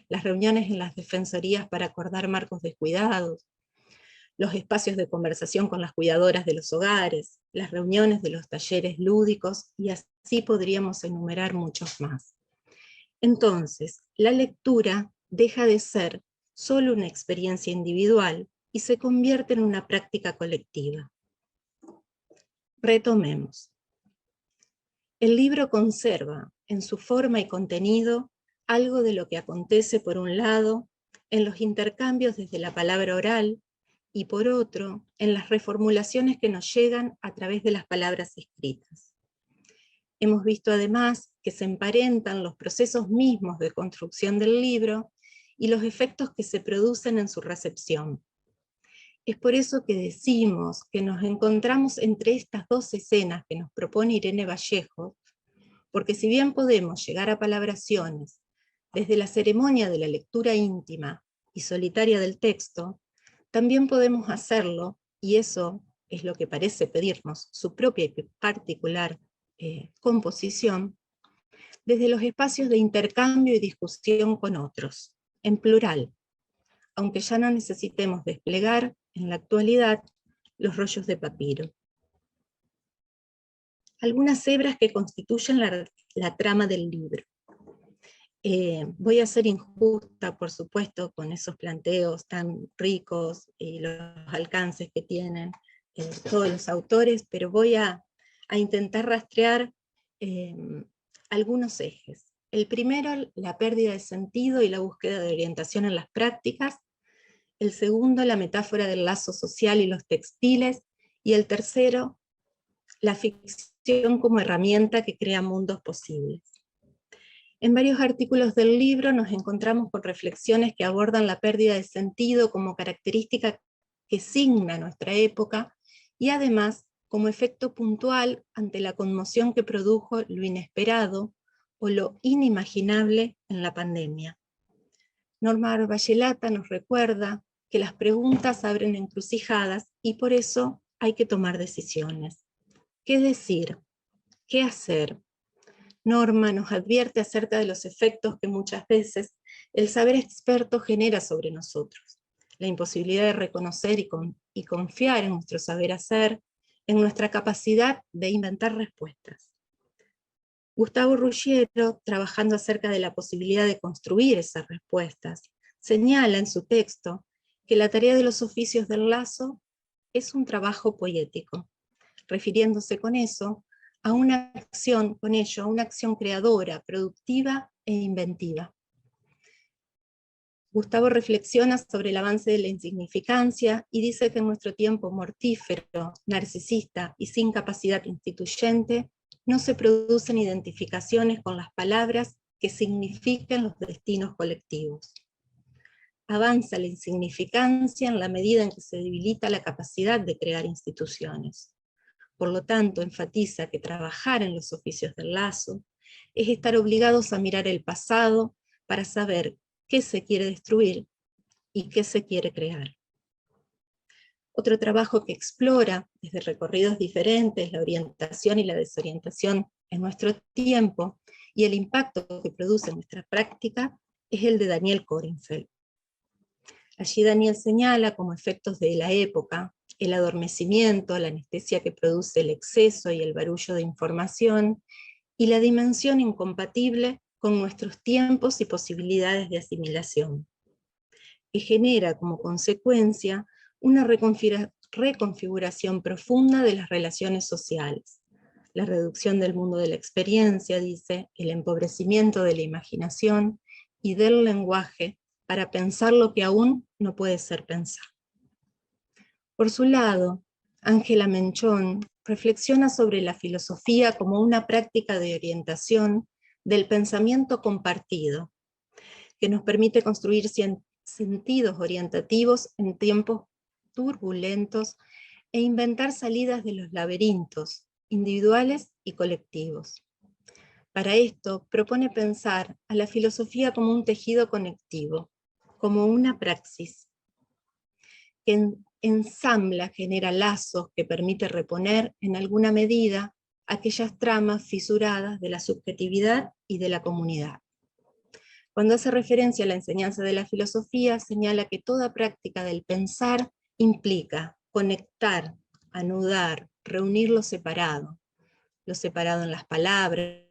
S7: las reuniones en las defensorías para acordar marcos de cuidados, los espacios de conversación con las cuidadoras de los hogares, las reuniones de los talleres lúdicos, y así podríamos enumerar muchos más. Entonces, la lectura deja de ser solo una experiencia individual y se convierte en una práctica colectiva. Retomemos. El libro conserva, en su forma y contenido, algo de lo que acontece por un lado en los intercambios desde la palabra oral y por otro en las reformulaciones que nos llegan a través de las palabras escritas. Hemos visto además que se emparentan los procesos mismos de construcción del libro y los efectos que se producen en su recepción. Es por eso que decimos que nos encontramos entre estas dos escenas que nos propone Irene Vallejo, porque si bien podemos llegar a palabraciones desde la ceremonia de la lectura íntima y solitaria del texto, también podemos hacerlo, y eso es lo que parece pedirnos su propia y particular composición, desde los espacios de intercambio y discusión con otros, en plural, aunque ya no necesitemos desplegar en la actualidad los rollos de papiro. Algunas hebras que constituyen la trama del libro. Voy a ser injusta, por supuesto, con esos planteos tan ricos y los alcances que tienen todos los autores, pero voy a intentar rastrear algunos ejes. El primero, la pérdida de sentido y la búsqueda de orientación en las prácticas. El segundo, la metáfora del lazo social y los textiles. Y el tercero, la ficción como herramienta que crea mundos posibles. En varios artículos del libro nos encontramos con reflexiones que abordan la pérdida de sentido como característica que signa nuestra época y además como efecto puntual ante la conmoción que produjo lo inesperado o lo inimaginable en la pandemia. Norma Arballelata nos recuerda que las preguntas abren encrucijadas y por eso hay que tomar decisiones. ¿Qué decir? ¿Qué hacer? Norma nos advierte acerca de los efectos que muchas veces el saber experto genera sobre nosotros, la imposibilidad de reconocer y confiar en nuestro saber hacer, en nuestra capacidad de inventar respuestas. Gustavo Ruggiero, trabajando acerca de la posibilidad de construir esas respuestas, señala en su texto que la tarea de los oficios del lazo es un trabajo poético, refiriéndose con ello a una acción creadora, productiva e inventiva. Gustavo reflexiona sobre el avance de la insignificancia y dice que en nuestro tiempo mortífero, narcisista y sin capacidad instituyente, no se producen identificaciones con las palabras que significan los destinos colectivos. Avanza la insignificancia en la medida en que se debilita la capacidad de crear instituciones. Por lo tanto, enfatiza que trabajar en los oficios del lazo es estar obligados a mirar el pasado para saber qué se quiere destruir y qué se quiere crear. Otro trabajo que explora desde recorridos diferentes la orientación y la desorientación en nuestro tiempo y el impacto que produce en nuestra práctica es el de Daniel Korenfeld. Allí Daniel señala como efectos de la época el adormecimiento, la anestesia que produce el exceso y el barullo de información, y la dimensión incompatible con nuestros tiempos y posibilidades de asimilación, que genera como consecuencia una reconfiguración profunda de las relaciones sociales, la reducción del mundo de la experiencia, dice, el empobrecimiento de la imaginación y del lenguaje para pensar lo que aún no puede ser pensado. Por su lado, Ángela Menchón reflexiona sobre la filosofía como una práctica de orientación del pensamiento compartido, que nos permite construir sentidos orientativos en tiempos turbulentos e inventar salidas de los laberintos, individuales y colectivos. Para esto, propone pensar a la filosofía como un tejido conectivo, como una praxis, que ensambla, genera lazos que permite reponer en alguna medida aquellas tramas fisuradas de la subjetividad y de la comunidad. Cuando hace referencia a la enseñanza de la filosofía, señala que toda práctica del pensar implica conectar, anudar, reunir lo separado en las palabras,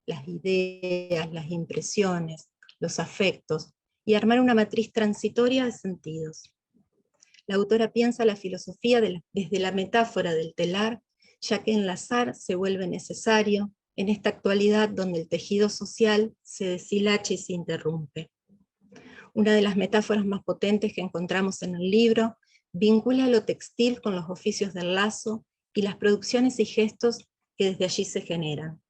S7: las ideas, las impresiones, los afectos, y armar una matriz transitoria de sentidos. La autora piensa la filosofía desde la metáfora del telar, ya que enlazar se vuelve necesario en esta actualidad donde el tejido social se deshilacha y se interrumpe. Una de las metáforas más potentes que encontramos en el libro vincula lo textil con los oficios del lazo y las producciones y gestos que desde allí se generan.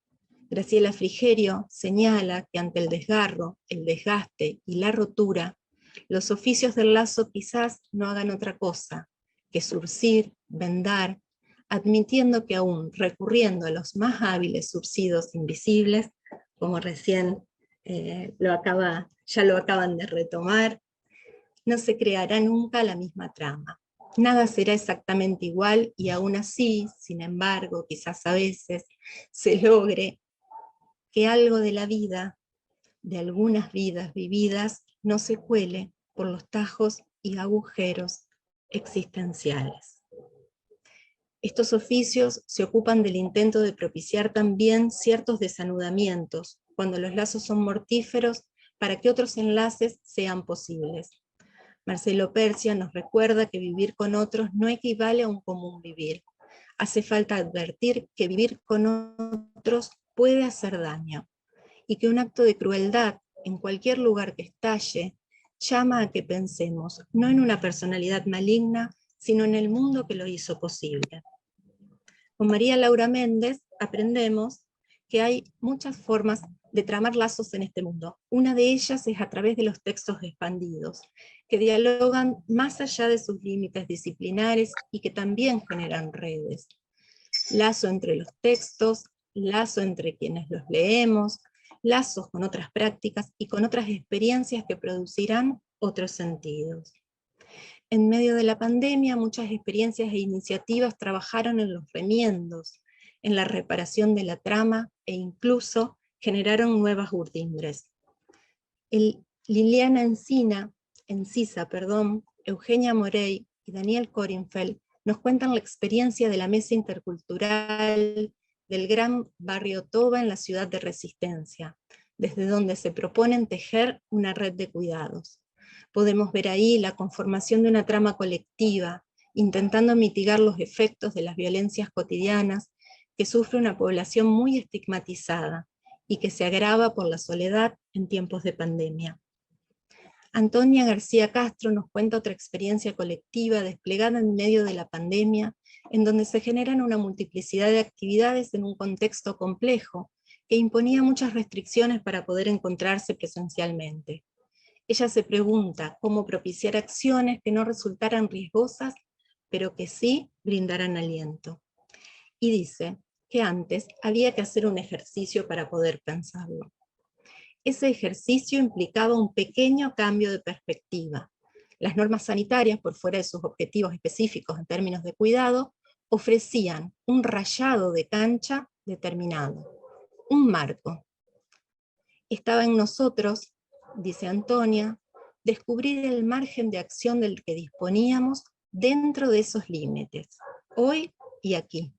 S7: Graciela Frigerio señala que ante el desgarro, el desgaste y la rotura, los oficios del lazo quizás no hagan otra cosa que surcir, vendar, admitiendo que aún recurriendo a los más hábiles surcidos invisibles, como recién ya lo acaban de retomar, no se creará nunca la misma trama. Nada será exactamente igual y aún así, sin embargo, quizás a veces se logre que algo de la vida, de algunas vidas vividas, no se cuele por los tajos y agujeros existenciales. Estos oficios se ocupan del intento de propiciar también ciertos desanudamientos, cuando los lazos son mortíferos, para que otros enlaces sean posibles. Marcelo Persia nos recuerda que vivir con otros no equivale a un común vivir. Hace falta advertir que vivir con otros puede hacer daño, y que un acto de crueldad en cualquier lugar que estalle llama a que pensemos no en una personalidad maligna, sino en el mundo que lo hizo posible. Con María Laura Méndez aprendemos que hay muchas formas de tramar lazos en este mundo. Una de ellas es a través de los textos expandidos, que dialogan más allá de sus límites disciplinares y que también generan redes. Lazo entre los textos, lazo entre quienes los leemos, lazos con otras prácticas y con otras experiencias que producirán otros sentidos. En medio de la pandemia, muchas experiencias e iniciativas trabajaron en los remiendos, en la reparación de la trama e incluso generaron nuevas urdimbres. Liliana Encisa, Eugenia Morey y Daniel Korenfeld nos cuentan la experiencia de la mesa intercultural del Gran Barrio Toba en la ciudad de Resistencia, desde donde se proponen tejer una red de cuidados. Podemos ver ahí la conformación de una trama colectiva, intentando mitigar los efectos de las violencias cotidianas que sufre una población muy estigmatizada y que se agrava por la soledad en tiempos de pandemia. Antonia García Castro nos cuenta otra experiencia colectiva desplegada en medio de la pandemia, en donde se generan una multiplicidad de actividades en un contexto complejo, que imponía muchas restricciones para poder encontrarse presencialmente. Ella se pregunta cómo propiciar acciones que no resultaran riesgosas, pero que sí brindaran aliento. Y dice que antes había que hacer un ejercicio para poder pensarlo. ese ejercicio implicaba un pequeño cambio de perspectiva. Las normas sanitarias, por fuera de sus objetivos específicos en términos de cuidado, ofrecían un rayado de cancha determinado, un marco. Estaba en nosotros, dice Antonia, descubrir el margen de acción del que disponíamos dentro de esos límites, hoy y aquí.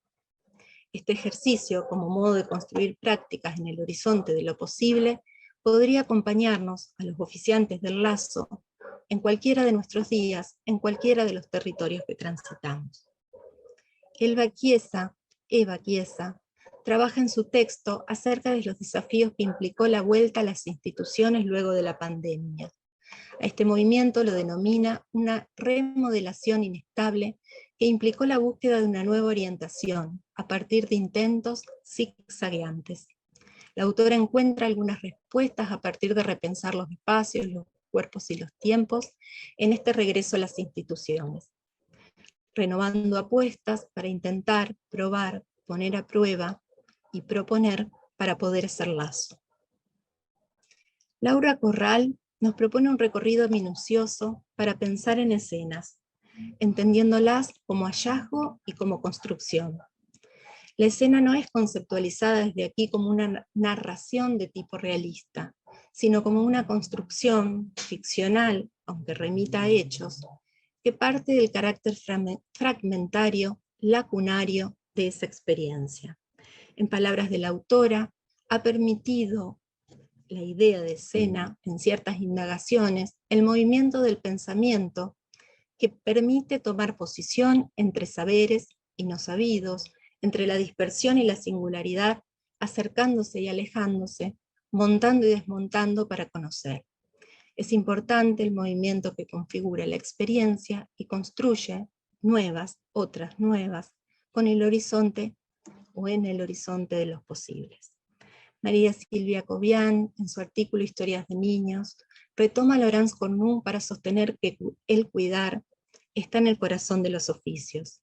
S7: Este ejercicio, como modo de construir prácticas en el horizonte de lo posible, podría acompañarnos a los oficiantes del lazo en cualquiera de nuestros días, en cualquiera de los territorios que transitamos. Eva Chiesa, trabaja en su texto acerca de los desafíos que implicó la vuelta a las instituciones luego de la pandemia. A este movimiento lo denomina una remodelación inestable que implicó la búsqueda de una nueva orientación a partir de intentos zigzagueantes. La autora encuentra algunas respuestas a partir de repensar los espacios, los cuerpos y los tiempos en este regreso a las instituciones, renovando apuestas para intentar, probar, poner a prueba y proponer para poder hacer lazo. Laura Corral nos propone un recorrido minucioso para pensar en escenas, entendiéndolas como hallazgo y como construcción. La escena no es conceptualizada desde aquí como una narración de tipo realista, sino como una construcción ficcional, aunque remita a hechos, que parte del carácter fragmentario, lacunario de esa experiencia. En palabras de la autora, ha permitido la idea de escena en ciertas indagaciones, el movimiento del pensamiento que permite tomar posición entre saberes y no sabidos, entre la dispersión y la singularidad, acercándose y alejándose, montando y desmontando para conocer. Es importante el movimiento que configura la experiencia y construye nuevas, otras nuevas, con el horizonte o en el horizonte de los posibles. María Silvia Cobian, en su artículo Historias de Niños, retoma a Laurence Cornu para sostener que el cuidar está en el corazón de los oficios.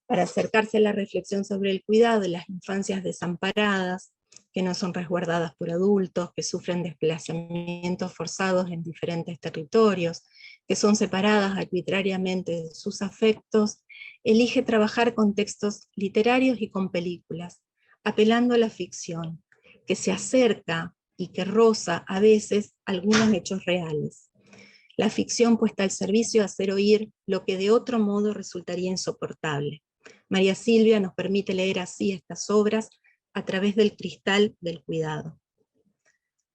S7: Para acercarse a la reflexión sobre el cuidado de las infancias desamparadas, que no son resguardadas por adultos, que sufren desplazamientos forzados en diferentes territorios, que son separadas arbitrariamente de sus afectos, elige trabajar con textos literarios y con películas, apelando a la ficción, que se acerca y que roza a veces algunos hechos reales. La ficción puesta al servicio de hacer oír lo que de otro modo resultaría insoportable. María Silvia nos permite leer así estas obras a través del cristal del cuidado.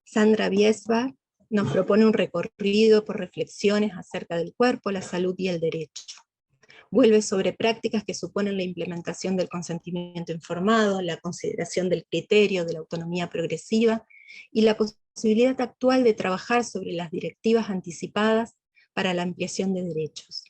S7: Sandra Biesbar nos propone un recorrido por reflexiones acerca del cuerpo, la salud y el derecho. Vuelve sobre prácticas que suponen la implementación del consentimiento informado, la consideración del criterio de la autonomía progresiva y la posibilidad actual de trabajar sobre las directivas anticipadas para la ampliación de derechos.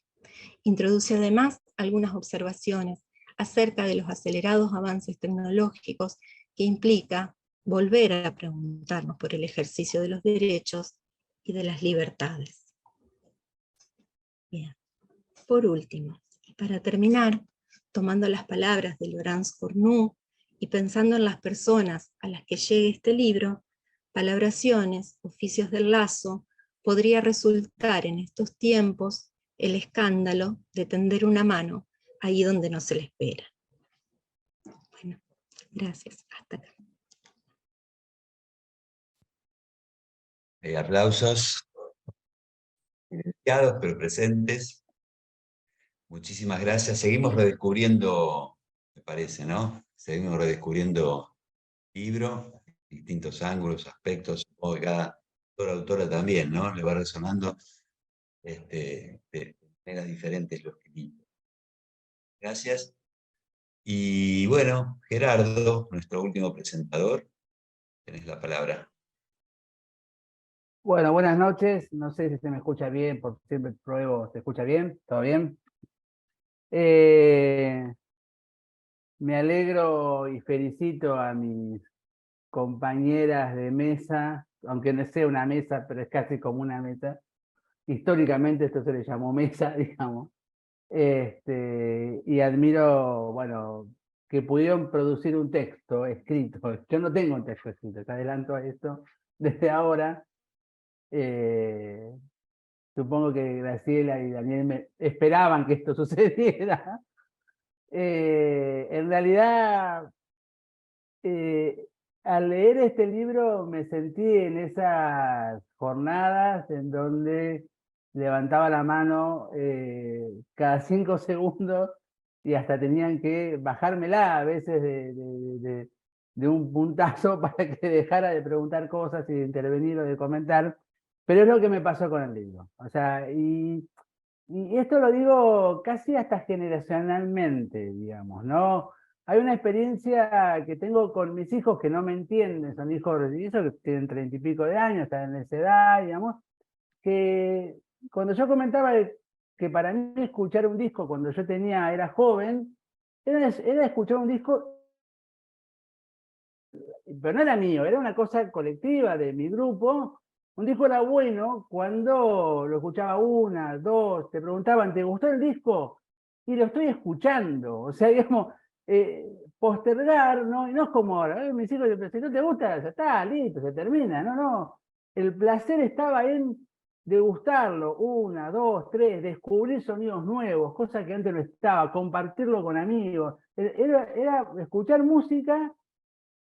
S7: Introduce además algunas observaciones acerca de los acelerados avances tecnológicos que implica volver a preguntarnos por el ejercicio de los derechos y de las libertades. Bien. Por último, para terminar, tomando las palabras de Laurence Cornu y pensando en las personas a las que llegue este libro, Palabraciones, Oficios del Lazo, podría resultar en estos tiempos el escándalo de tender una mano ahí donde no se le espera. Bueno, gracias. Hasta acá.
S3: Aplausos. Silenciados pero presentes. Muchísimas gracias. Seguimos redescubriendo, me parece, ¿no? Seguimos redescubriendo el libro, distintos ángulos, aspectos, supongo que cada autora también, ¿no? Le va resonando de maneras diferentes los escritos. Gracias. Y bueno, Gerardo, nuestro último presentador, tenés la palabra.
S8: Bueno, buenas noches. No sé si se me escucha bien, porque siempre pruebo. ¿Se escucha bien? ¿Todo bien? Me alegro y felicito a mis compañeras de mesa, aunque no sea una mesa, pero es casi como una mesa. Históricamente esto se le llamó mesa, digamos. Y admiro, bueno, que pudieron producir un texto escrito. Yo no tengo un texto escrito, te adelanto a esto desde ahora. Supongo que Graciela y Daniel esperaban que esto sucediera. En realidad, al leer este libro me sentí en esas jornadas en donde levantaba la mano cada 5 segundos y hasta tenían que bajármela a veces de un puntazo para que dejara de preguntar cosas y de intervenir o de comentar, pero es lo que me pasó con el libro. O sea, y esto lo digo casi hasta generacionalmente, digamos, ¿no? Hay una experiencia que tengo con mis hijos que no me entienden, son hijos que tienen 30 y pico de años, están en esa edad, digamos, que cuando yo comentaba que para mí escuchar un disco cuando yo era joven, era escuchar un disco, pero no era mío, era una cosa colectiva de mi grupo. Un disco era bueno cuando lo escuchaba una, dos, te preguntaban, ¿te gustó el disco? Y lo estoy escuchando. O sea, digamos, postergar, ¿no? Y no es como ahora, mis hijos, si no te gusta, ya está, listo, se termina. No, no. El placer estaba en degustarlo, una, dos, tres, descubrir sonidos nuevos, cosas que antes no estaba, compartirlo con amigos. Era escuchar música,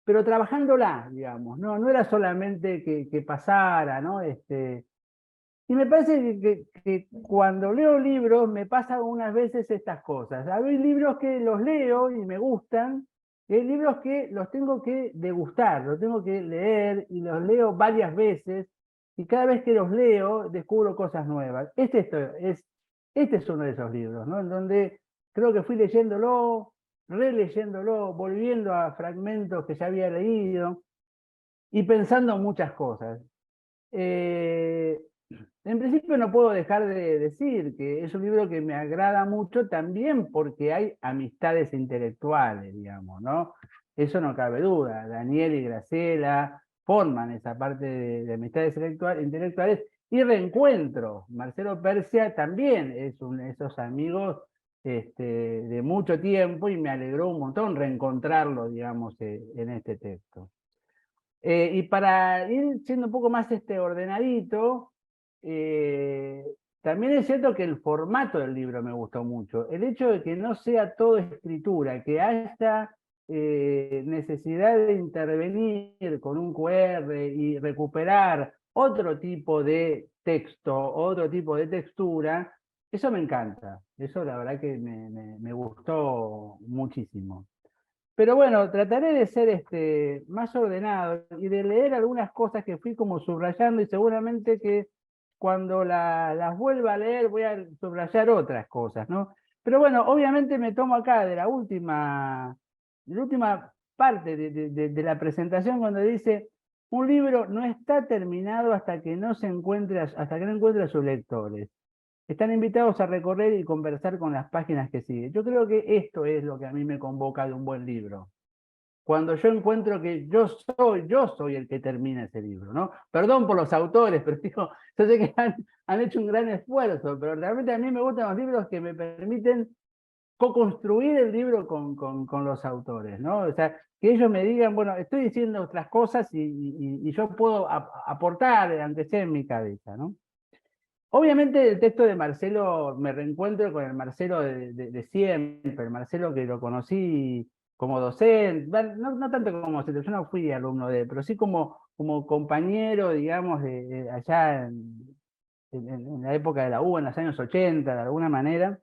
S8: pero trabajándola, digamos, no era solamente que pasara, ¿no? Y me parece que cuando leo libros me pasan unas veces estas cosas. Hay libros que los leo y me gustan, y hay libros que los tengo que degustar, los tengo que leer y los leo varias veces, y cada vez que los leo descubro cosas nuevas. Este es uno de esos libros, ¿no? En donde creo que fui leyéndolo, releyéndolo, volviendo a fragmentos que ya había leído y pensando en muchas cosas. En principio no puedo dejar de decir que es un libro que me agrada mucho también porque hay amistades intelectuales, digamos, ¿no? Eso no cabe duda. Daniel y Graciela forman esa parte de amistades intelectuales y reencuentro. Marcelo Persia también es esos amigos de mucho tiempo y me alegró un montón reencontrarlo, digamos, en este texto. Y para ir siendo un poco más ordenadito, también es cierto que el formato del libro me gustó mucho. El hecho de que no sea todo escritura, que haya necesidad de intervenir con un QR y recuperar otro tipo de texto, otro tipo de textura, eso me encanta. Eso la verdad que me gustó muchísimo. Pero bueno, trataré de ser más ordenado y de leer algunas cosas que fui como subrayando y seguramente que cuando las vuelva a leer voy a subrayar otras cosas, ¿no? Pero bueno, obviamente me tomo acá de la última parte de la presentación cuando dice un libro no está terminado hasta que no encuentre a sus lectores. Están invitados a recorrer y conversar con las páginas que siguen. Yo creo que esto es lo que a mí me convoca de un buen libro. Cuando yo encuentro que yo soy el que termina ese libro, ¿no? Perdón por los autores, pero digo, yo sé que han hecho un gran esfuerzo, pero realmente a mí me gustan los libros que me permiten co-construir el libro con los autores, ¿no? O sea, que ellos me digan, bueno, estoy diciendo otras cosas y yo puedo aportar, aunque sea en mi cabeza, ¿no? Obviamente el texto de Marcelo, me reencuentro con el Marcelo de siempre, el Marcelo que lo conocí como docente, no tanto como docente, yo no fui alumno de él, pero sí como compañero, digamos, allá en la época de la U, en los años 80, de alguna manera.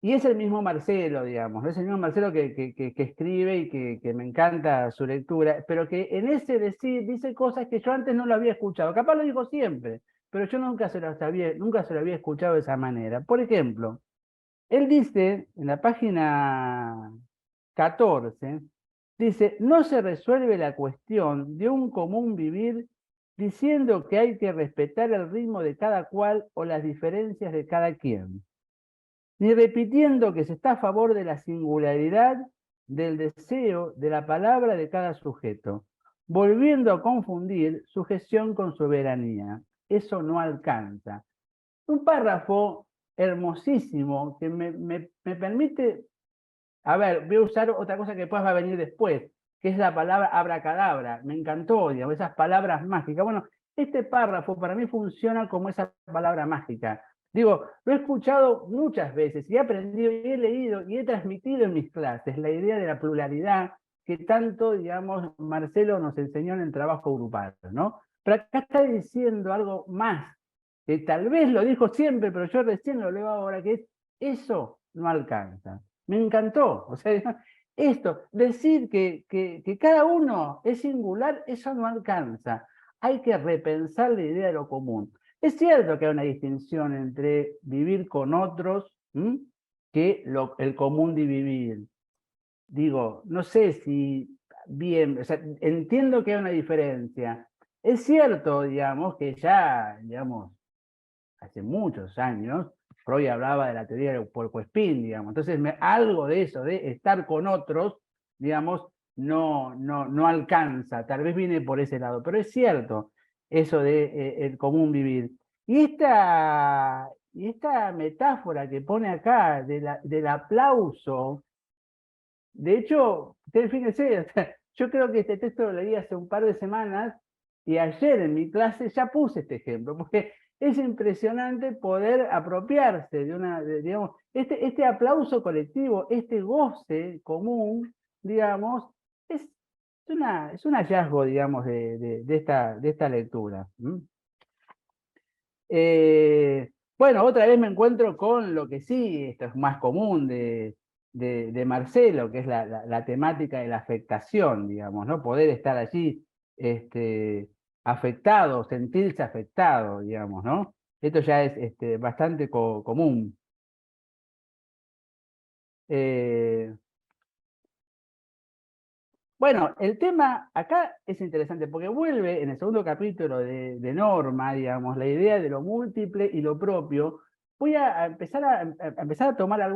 S8: Y es el mismo Marcelo, digamos, es el mismo Marcelo que escribe y que me encanta su lectura, pero que en ese dice cosas que yo antes no lo había escuchado. Capaz lo digo siempre, pero yo nunca se lo había escuchado de esa manera. Por ejemplo, él dice en la página 14, dice, no se resuelve la cuestión de un común vivir diciendo que hay que respetar el ritmo de cada cual o las diferencias de cada quien, ni repitiendo que se está a favor de la singularidad del deseo de la palabra de cada sujeto, volviendo a confundir sujeción con soberanía. Eso no alcanza. Un párrafo hermosísimo que me permite A ver, voy a usar otra cosa que después va a venir después, que es la palabra abracadabra. Me encantó, digamos, esas palabras mágicas. Bueno, este párrafo para mí funciona como esa palabra mágica. Digo, lo he escuchado muchas veces y he aprendido y he leído y he transmitido en mis clases la idea de la pluralidad que tanto, digamos, Marcelo nos enseñó en el trabajo grupal, ¿no? Pero acá está diciendo algo más, que tal vez lo dijo siempre, pero yo recién lo leo ahora, que es, eso no alcanza. Me encantó, o sea, esto, decir que cada uno es singular, eso no alcanza. Hay que repensar la idea de lo común. Es cierto que hay una distinción entre vivir con otros, que el común de vivir. Digo, no sé si bien, o sea, entiendo que hay una diferencia. Es cierto, digamos, que ya, digamos, hace muchos años, Freud hablaba de la teoría del puercoespín, digamos. Entonces, algo de eso, de estar con otros, digamos, no alcanza. Tal vez viene por ese lado, pero es cierto eso de el común vivir. Y esta metáfora que pone acá del aplauso, de hecho, ustedes fíjense, yo creo que este texto lo leí hace un par de semanas y ayer en mi clase ya puse este ejemplo, porque es impresionante poder apropiarse de digamos, este aplauso colectivo, este goce común, digamos, es un hallazgo, digamos, de esta lectura. Bueno, otra vez me encuentro con lo que sí, esto es más común de Marcelo, que es la temática de la afectación, digamos, ¿no? Poder estar allí afectado, sentirse afectado, digamos, ¿no? Esto ya es bastante común. Bueno, el tema acá es interesante porque vuelve en el segundo capítulo de Norma, digamos, la idea de lo múltiple y lo propio. Voy a empezar a tomar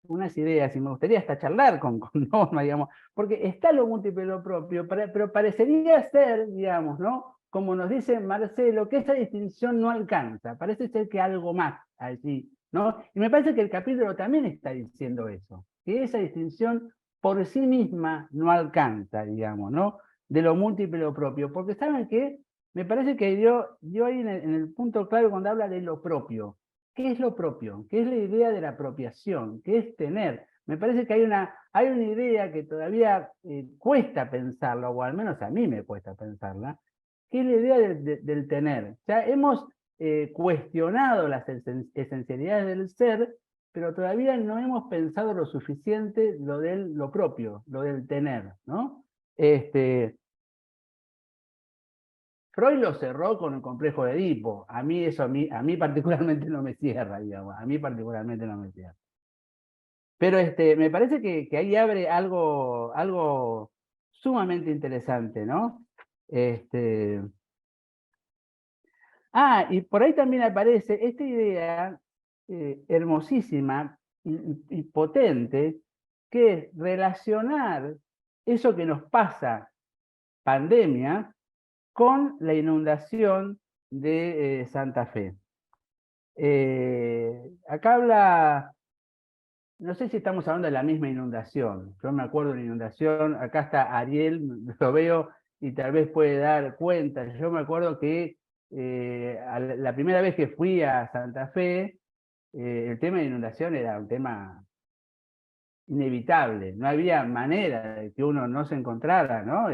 S8: unas ideas y me gustaría hasta charlar con Norma, digamos, porque está lo múltiple y lo propio, pero parecería ser, digamos, ¿no? Como nos dice Marcelo, que esa distinción no alcanza, parece ser que algo más allí, ¿no? Y me parece que el capítulo también está diciendo eso, que esa distinción por sí misma no alcanza, digamos, ¿no? De lo múltiple y lo propio, porque ¿saben qué? Me parece que dio ahí en el punto clave cuando habla de lo propio. ¿Qué es lo propio? ¿Qué es la idea de la apropiación? ¿Qué es tener? Me parece que hay una idea que todavía cuesta pensarla, o al menos a mí me cuesta pensarla, que es la idea del tener. Ya hemos cuestionado las esencialidades del ser, pero todavía no hemos pensado lo suficiente lo propio, lo del tener, ¿no? Freud lo cerró con el complejo de Edipo. A mí eso a mí particularmente no me cierra, digamos. A mí particularmente no me cierra. Pero me parece que ahí abre algo sumamente interesante, ¿no? Y por ahí también aparece esta idea hermosísima y potente, que es relacionar eso que nos pasa, pandemia, con la inundación de Santa Fe. Acá habla, no sé si estamos hablando de la misma inundación, yo me acuerdo de la inundación, acá está Ariel, lo veo y tal vez puede dar cuenta, yo me acuerdo que la primera vez que fui a Santa Fe, el tema de inundación era un tema inevitable, no había manera de que uno no se encontrara, ¿no?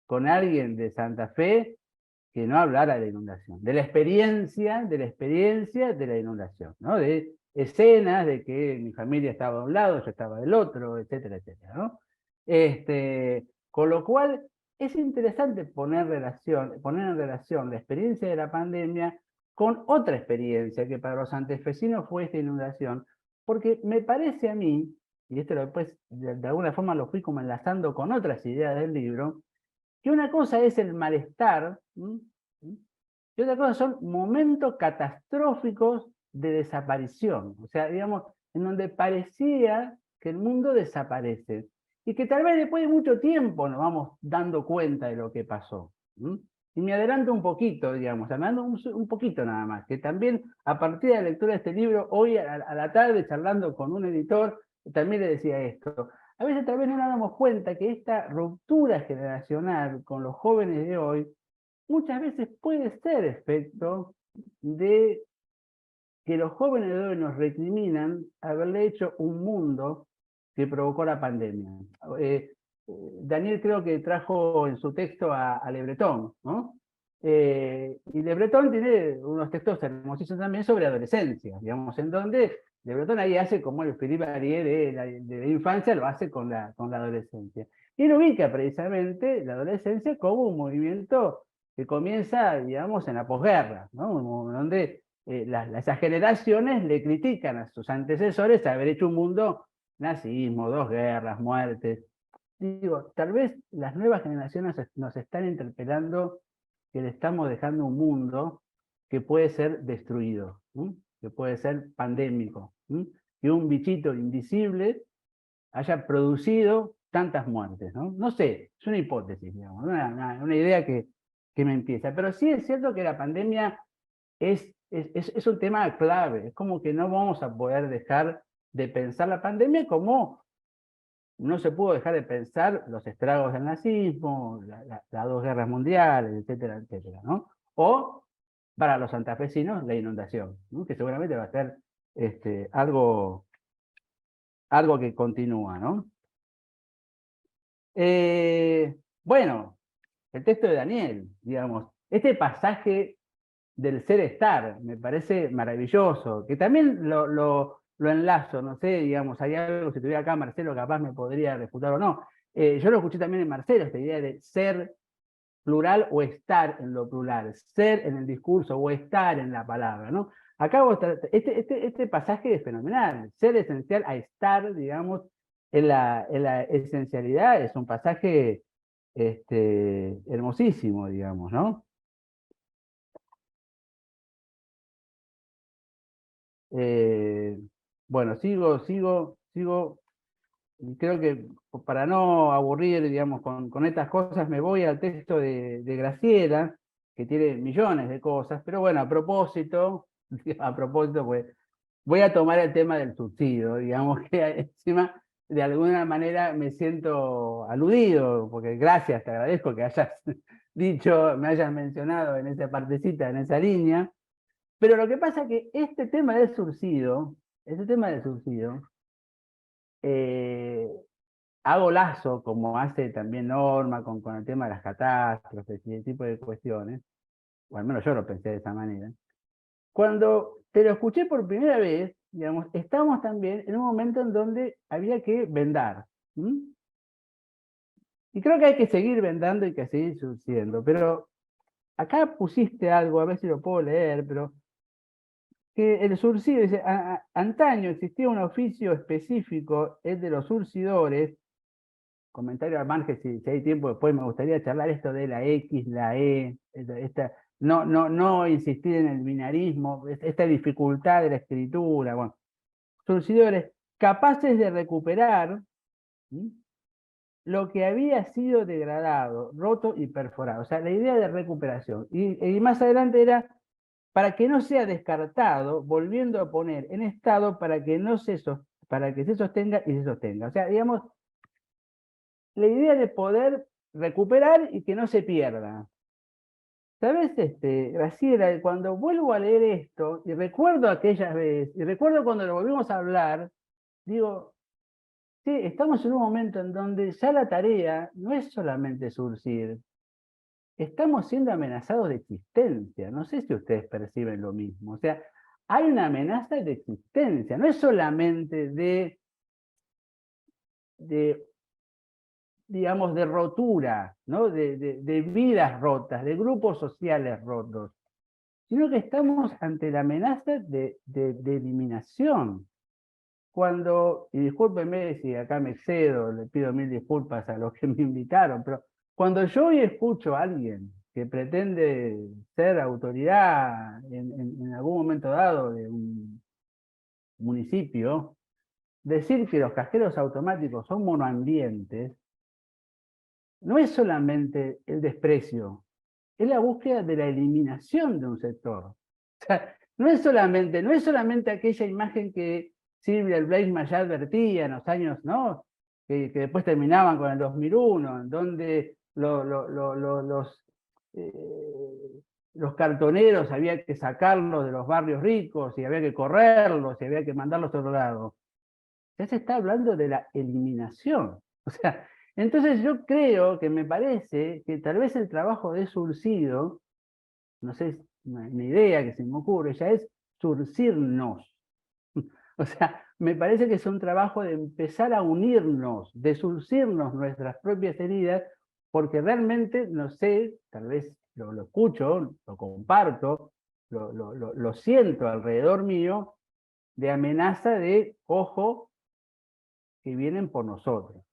S8: Con alguien de Santa Fe que no hablara de inundación, de la experiencia de la inundación, ¿no? De escenas de que mi familia estaba de un lado, yo estaba del otro, etcétera, etcétera, ¿no? Con lo cual es interesante poner en relación la experiencia de la pandemia con otra experiencia que para los santafesinos fue esta inundación, porque me parece a mí, y esto después de alguna forma lo fui como enlazando con otras ideas del libro, que una cosa es el malestar, y otra cosa son momentos catastróficos de desaparición, o sea, digamos, en donde parecía que el mundo desaparece, y que tal vez después de mucho tiempo nos vamos dando cuenta de lo que pasó. Y me adelanto un poquito, digamos, un poquito nada más, que también a partir de la lectura de este libro, hoy a la tarde charlando con un editor, también le decía esto. A veces tal vez no nos damos cuenta que esta ruptura generacional con los jóvenes de hoy muchas veces puede ser efecto de que los jóvenes de hoy nos recriminan haberle hecho un mundo que provocó la pandemia. Daniel creo que trajo en su texto a Le Breton, ¿no? Y Le Breton tiene unos textos hermosísimos también sobre adolescencia, digamos, en donde Le Breton ahí hace como el Philippe Arié de la infancia, lo hace con la adolescencia. Y él ubica precisamente la adolescencia como un movimiento que comienza, digamos, en la posguerra, ¿no? Donde esas generaciones le critican a sus antecesores haber hecho un mundo nazismo, dos guerras, muertes. Digo, tal vez las nuevas generaciones nos están interpelando que le estamos dejando un mundo que puede ser destruido, que puede ser pandémico, que un bichito invisible haya producido tantas muertes, ¿no? No sé, es una hipótesis, digamos, una idea que me empieza. Pero sí es cierto que la pandemia es un tema clave, es como que no vamos a poder dejar de pensar la pandemia como no se pudo dejar de pensar los estragos del nazismo, las dos guerras mundiales, etcétera, etcétera, ¿no? O, para los santafesinos, la inundación, ¿no? Que seguramente va a ser algo que continúa, ¿no? Bueno, el texto de Daniel, digamos, este pasaje del ser-estar me parece maravilloso, que también lo enlazo, no sé, digamos, hay algo, si tuviera acá Marcelo capaz me podría refutar o no. Yo lo escuché también en Marcelo, esta idea de ser plural o estar en lo plural, ser en el discurso o estar en la palabra, ¿no? Acá este pasaje es fenomenal, ser esencial a estar, digamos, en la esencialidad, es un pasaje hermosísimo, digamos, ¿no? Bueno, sigo, y creo que para no aburrir, digamos, con estas cosas, me voy al texto de Graciela, que tiene millones de cosas, pero bueno, a propósito, pues voy a tomar el tema del subsidio, digamos que encima de alguna manera me siento aludido, porque gracias, te agradezco que hayas dicho, me hayas mencionado en esa partecita, en esa línea. Pero lo que pasa es que este tema del surcido, hago lazo, como hace también Norma, con el tema de las catástrofes y ese tipo de cuestiones, o al menos yo lo pensé de esa manera. Cuando te lo escuché por primera vez, digamos, estábamos también en un momento en donde había que vendar. Y creo que hay que seguir vendando y que seguir surciendo, pero acá pusiste algo, a ver si lo puedo leer, pero que el surcido, dice, antaño existía un oficio específico, el de los surcidores, comentario al margen, si hay tiempo después me gustaría charlar esto de la X, la E, no insistir en el binarismo, esta dificultad de la escritura, bueno, surcidores capaces de recuperar lo que había sido degradado, roto y perforado, o sea, la idea de recuperación, y más adelante era para que no sea descartado, volviendo a poner en estado para que se sostenga y se sostenga. O sea, digamos, la idea de poder recuperar y que no se pierda. ¿Sabes, Graciela, cuando vuelvo a leer esto, y recuerdo aquellas veces, y recuerdo cuando lo volvimos a hablar, digo, sí, estamos en un momento en donde ya la tarea no es solamente surcir, estamos siendo amenazados de existencia. No sé si ustedes perciben lo mismo. O sea, hay una amenaza de existencia. No es solamente digamos, de rotura, ¿no? de vidas rotas, de grupos sociales rotos, sino que estamos ante la amenaza de eliminación. Cuando, y discúlpenme si acá me excedo, le pido mil disculpas a los que me invitaron, pero cuando yo hoy escucho a alguien que pretende ser autoridad en algún momento dado de un municipio, decir que los cajeros automáticos son monoambientes, no es solamente el desprecio, es la búsqueda de la eliminación de un sector. O sea, no es solamente aquella imagen que Silvia Blaisman ya advertía en los años, ¿no? Que después terminaban con el 2001, en donde los cartoneros había que sacarlos de los barrios ricos, y había que correrlos, y había que mandarlos a otro lado. Ya se está hablando de la eliminación. O sea, entonces yo creo que me parece que tal vez el trabajo de Surcido, no sé, una idea que se me ocurre, ya es surcirnos. O sea, me parece que es un trabajo de empezar a unirnos, de surcirnos nuestras propias heridas, porque realmente, no sé, tal vez lo escucho, lo comparto, lo siento alrededor mío, de amenaza de, ojo, que vienen por nosotros.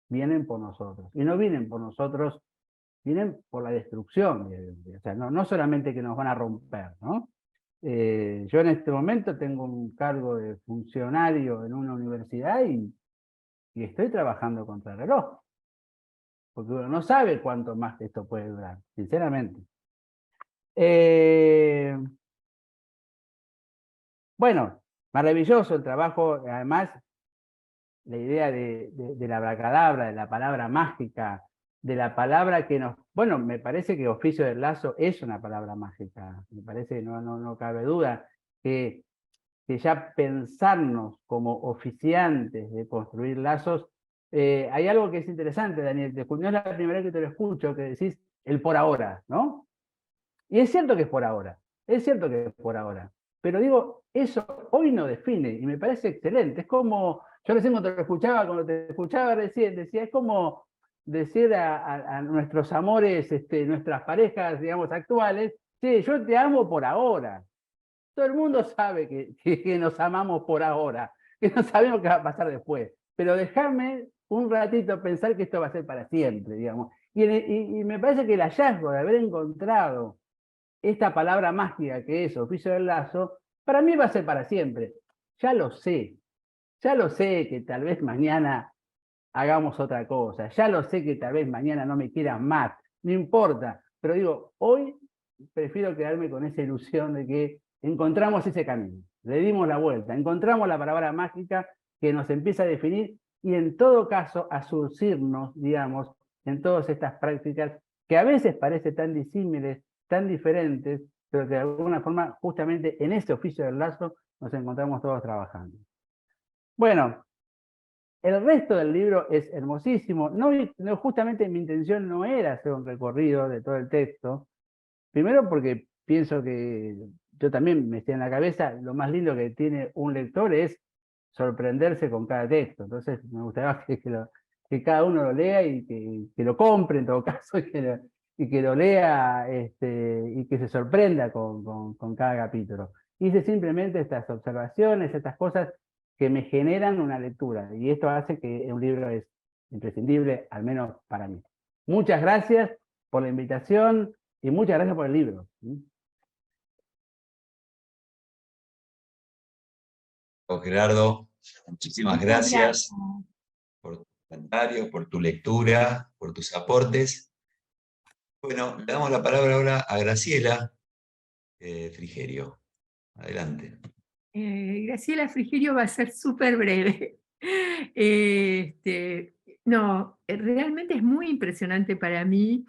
S8: Vienen por nosotros. Y no vienen por nosotros, vienen por la destrucción. O sea, no solamente que nos van a romper, ¿no? Yo en este momento tengo un cargo de funcionario en una universidad y estoy trabajando contra el reloj. Porque uno no sabe cuánto más esto puede durar, sinceramente. Bueno, maravilloso el trabajo, además, la idea de la abracadabra, de la palabra mágica, de la palabra que nos... Bueno, me parece que oficio del lazo es una palabra mágica, me parece que no cabe duda que ya pensarnos como oficiantes de construir lazos, hay algo que es interesante, Daniel, no es la primera vez que te lo escucho, que decís el por ahora, ¿no? Y es cierto que es por ahora, es cierto que es por ahora, pero digo, eso hoy no define, y me parece excelente, es como, yo recién cuando te escuchaba recién, decía, es como decir a nuestros amores, nuestras parejas, digamos, actuales, sí, yo te amo por ahora. Todo el mundo sabe que nos amamos por ahora, que no sabemos qué va a pasar después, pero déjame un ratito pensar que esto va a ser para siempre, digamos. Y me parece que el hallazgo de haber encontrado esta palabra mágica que es oficio del lazo, para mí va a ser para siempre. Ya lo sé que tal vez mañana hagamos otra cosa, ya lo sé que tal vez mañana no me quieras más, no importa, pero digo, hoy prefiero quedarme con esa ilusión de que encontramos ese camino, le dimos la vuelta, encontramos la palabra mágica que nos empieza a definir y en todo caso a surcirnos, digamos, en todas estas prácticas que a veces parecen tan disímiles, tan diferentes, pero que de alguna forma justamente en este oficio del lazo nos encontramos todos trabajando. Bueno, el resto del libro es hermosísimo. Justamente mi intención no era hacer un recorrido de todo el texto. Primero porque pienso que yo también me estoy en la cabeza, lo más lindo que tiene un lector es sorprenderse con cada texto. Entonces me gustaría que cada uno lo lea y que lo compre en todo caso y que lo lea y que se sorprenda con cada capítulo. Hice simplemente estas observaciones, estas cosas que me generan una lectura, y esto hace que un libro es imprescindible, al menos para mí. Muchas gracias por la invitación y muchas gracias por el libro.
S3: Gerardo, muchísimas gracias por tu comentario, por tu lectura, por tus aportes. Bueno, le damos la palabra ahora a Graciela Frigerio. Adelante.
S4: Graciela Frigerio va a ser súper breve. Realmente es muy impresionante para mí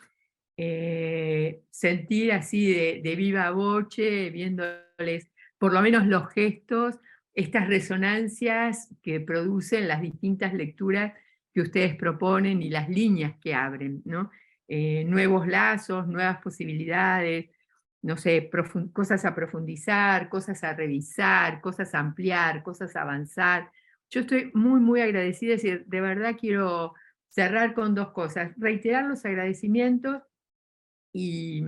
S4: sentir así de viva voce, viéndoles por lo menos los gestos, estas resonancias que producen las distintas lecturas que ustedes proponen y las líneas que abren, ¿no? Nuevos lazos, nuevas posibilidades, no sé, cosas a profundizar, cosas a revisar, cosas a ampliar, cosas a avanzar. Yo estoy muy, muy agradecida, y de verdad quiero cerrar con dos cosas, reiterar los agradecimientos y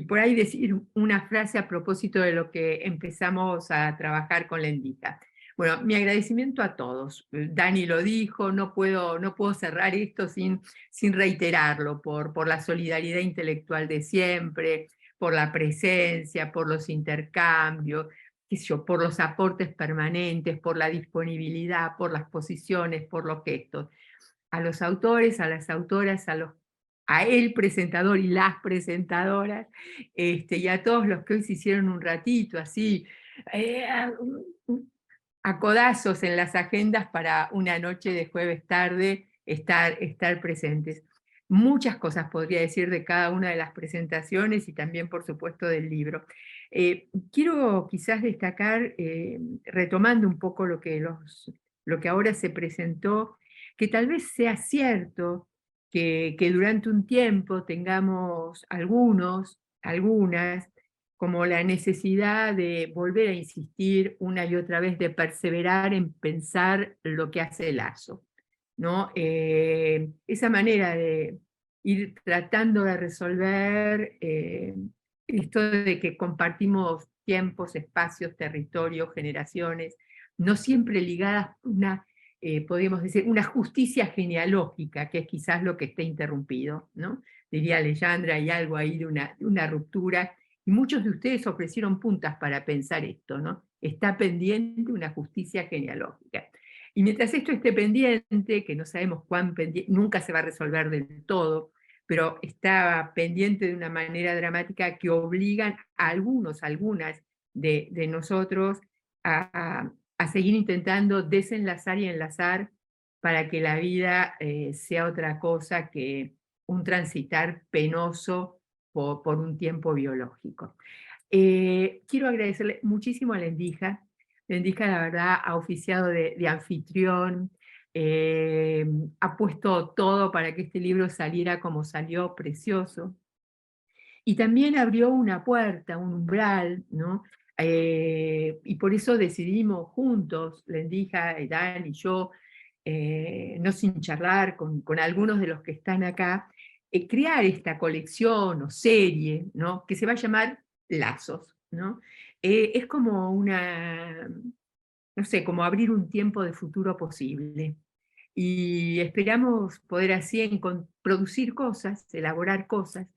S4: por ahí decir una frase a propósito de lo que empezamos a trabajar con Lendija. Bueno, mi agradecimiento a todos. Dani lo dijo, no puedo cerrar esto sin reiterarlo, por la solidaridad intelectual de siempre, por la presencia, por los intercambios, por los aportes permanentes, por la disponibilidad, por las posiciones, por los gestos. A los autores, a las autoras, a el presentador y las presentadoras, y a todos los que hoy se hicieron un ratito así, a codazos en las agendas para una noche de jueves tarde estar presentes. Muchas cosas podría decir de cada una de las presentaciones y también, por supuesto, del libro. Quiero quizás destacar, retomando un poco lo que ahora se presentó, que tal vez sea cierto que durante un tiempo tengamos algunas, como la necesidad de volver a insistir una y otra vez, de perseverar en pensar lo que hace Lazo, ¿no? Esa manera de ir tratando de resolver esto de que compartimos tiempos, espacios, territorios, generaciones, no siempre ligadas a podríamos decir, una justicia genealógica, que es quizás lo que está interrumpido, ¿no? Diría Alejandra, hay algo ahí de una ruptura, y muchos de ustedes ofrecieron puntas para pensar esto, ¿no? Está pendiente una justicia genealógica. Y mientras esto esté pendiente, que no sabemos cuán pendiente, nunca se va a resolver del todo, pero está pendiente de una manera dramática que obligan a algunas de nosotros a seguir intentando desenlazar y enlazar para que la vida sea otra cosa que un transitar penoso por un tiempo biológico. Quiero agradecerle muchísimo a Lendija. Lendija, la verdad, ha oficiado de anfitrión, ha puesto todo para que este libro saliera como salió, precioso. Y también abrió una puerta, un umbral, ¿no? Y por eso decidimos juntos, Lendija, Dan y yo, no sin charlar con algunos de los que están acá, crear esta colección o serie, ¿no? Que se va a llamar Lazos, ¿no? Es como no sé, como abrir un tiempo de futuro posible. Y esperamos poder así producir cosas, elaborar cosas,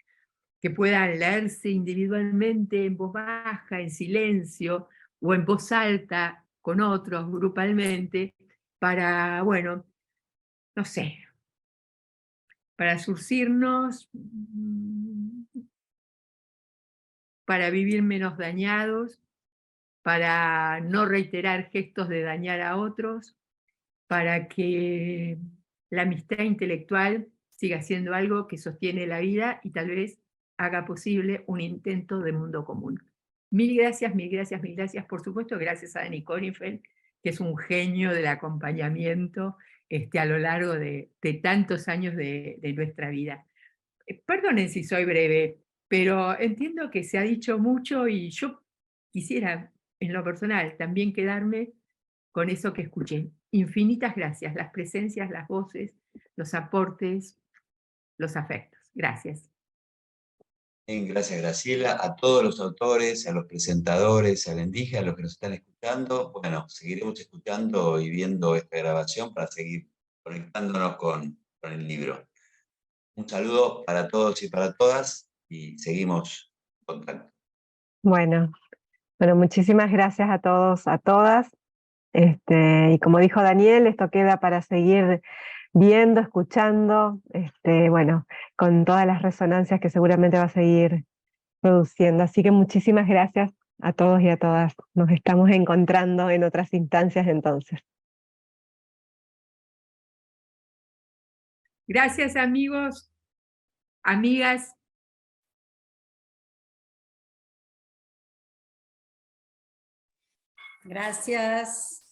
S4: que puedan leerse individualmente en voz baja, en silencio, o en voz alta con otros grupalmente, para, bueno, no sé, para surcirnos, para vivir menos dañados, para no reiterar gestos de dañar a otros, para que la amistad intelectual siga siendo algo que sostiene la vida y tal vez haga posible un intento de mundo común. Mil gracias, mil gracias, mil gracias. Por supuesto, gracias a Dani Kornfeld, que es un genio del acompañamiento a lo largo de tantos años de nuestra vida. Perdonen si soy breve, pero entiendo que se ha dicho mucho y yo quisiera, en lo personal, también quedarme con eso que escuché. Infinitas gracias, las presencias, las voces, los aportes, los afectos. Gracias.
S3: Bien, gracias Graciela, a todos los autores, a los presentadores, a Lendija, a los que nos están escuchando. Bueno, seguiremos escuchando y viendo esta grabación para seguir conectándonos con el libro. Un saludo para todos y para todas y seguimos en contacto.
S1: Bueno, muchísimas gracias a todos, a todas. Y como dijo Daniel, esto queda para seguir viendo, escuchando, bueno, con todas las resonancias que seguramente va a seguir produciendo. Así que muchísimas gracias a todos y a todas. Nos estamos encontrando en otras instancias entonces.
S4: Gracias, amigos, amigas.
S5: Gracias.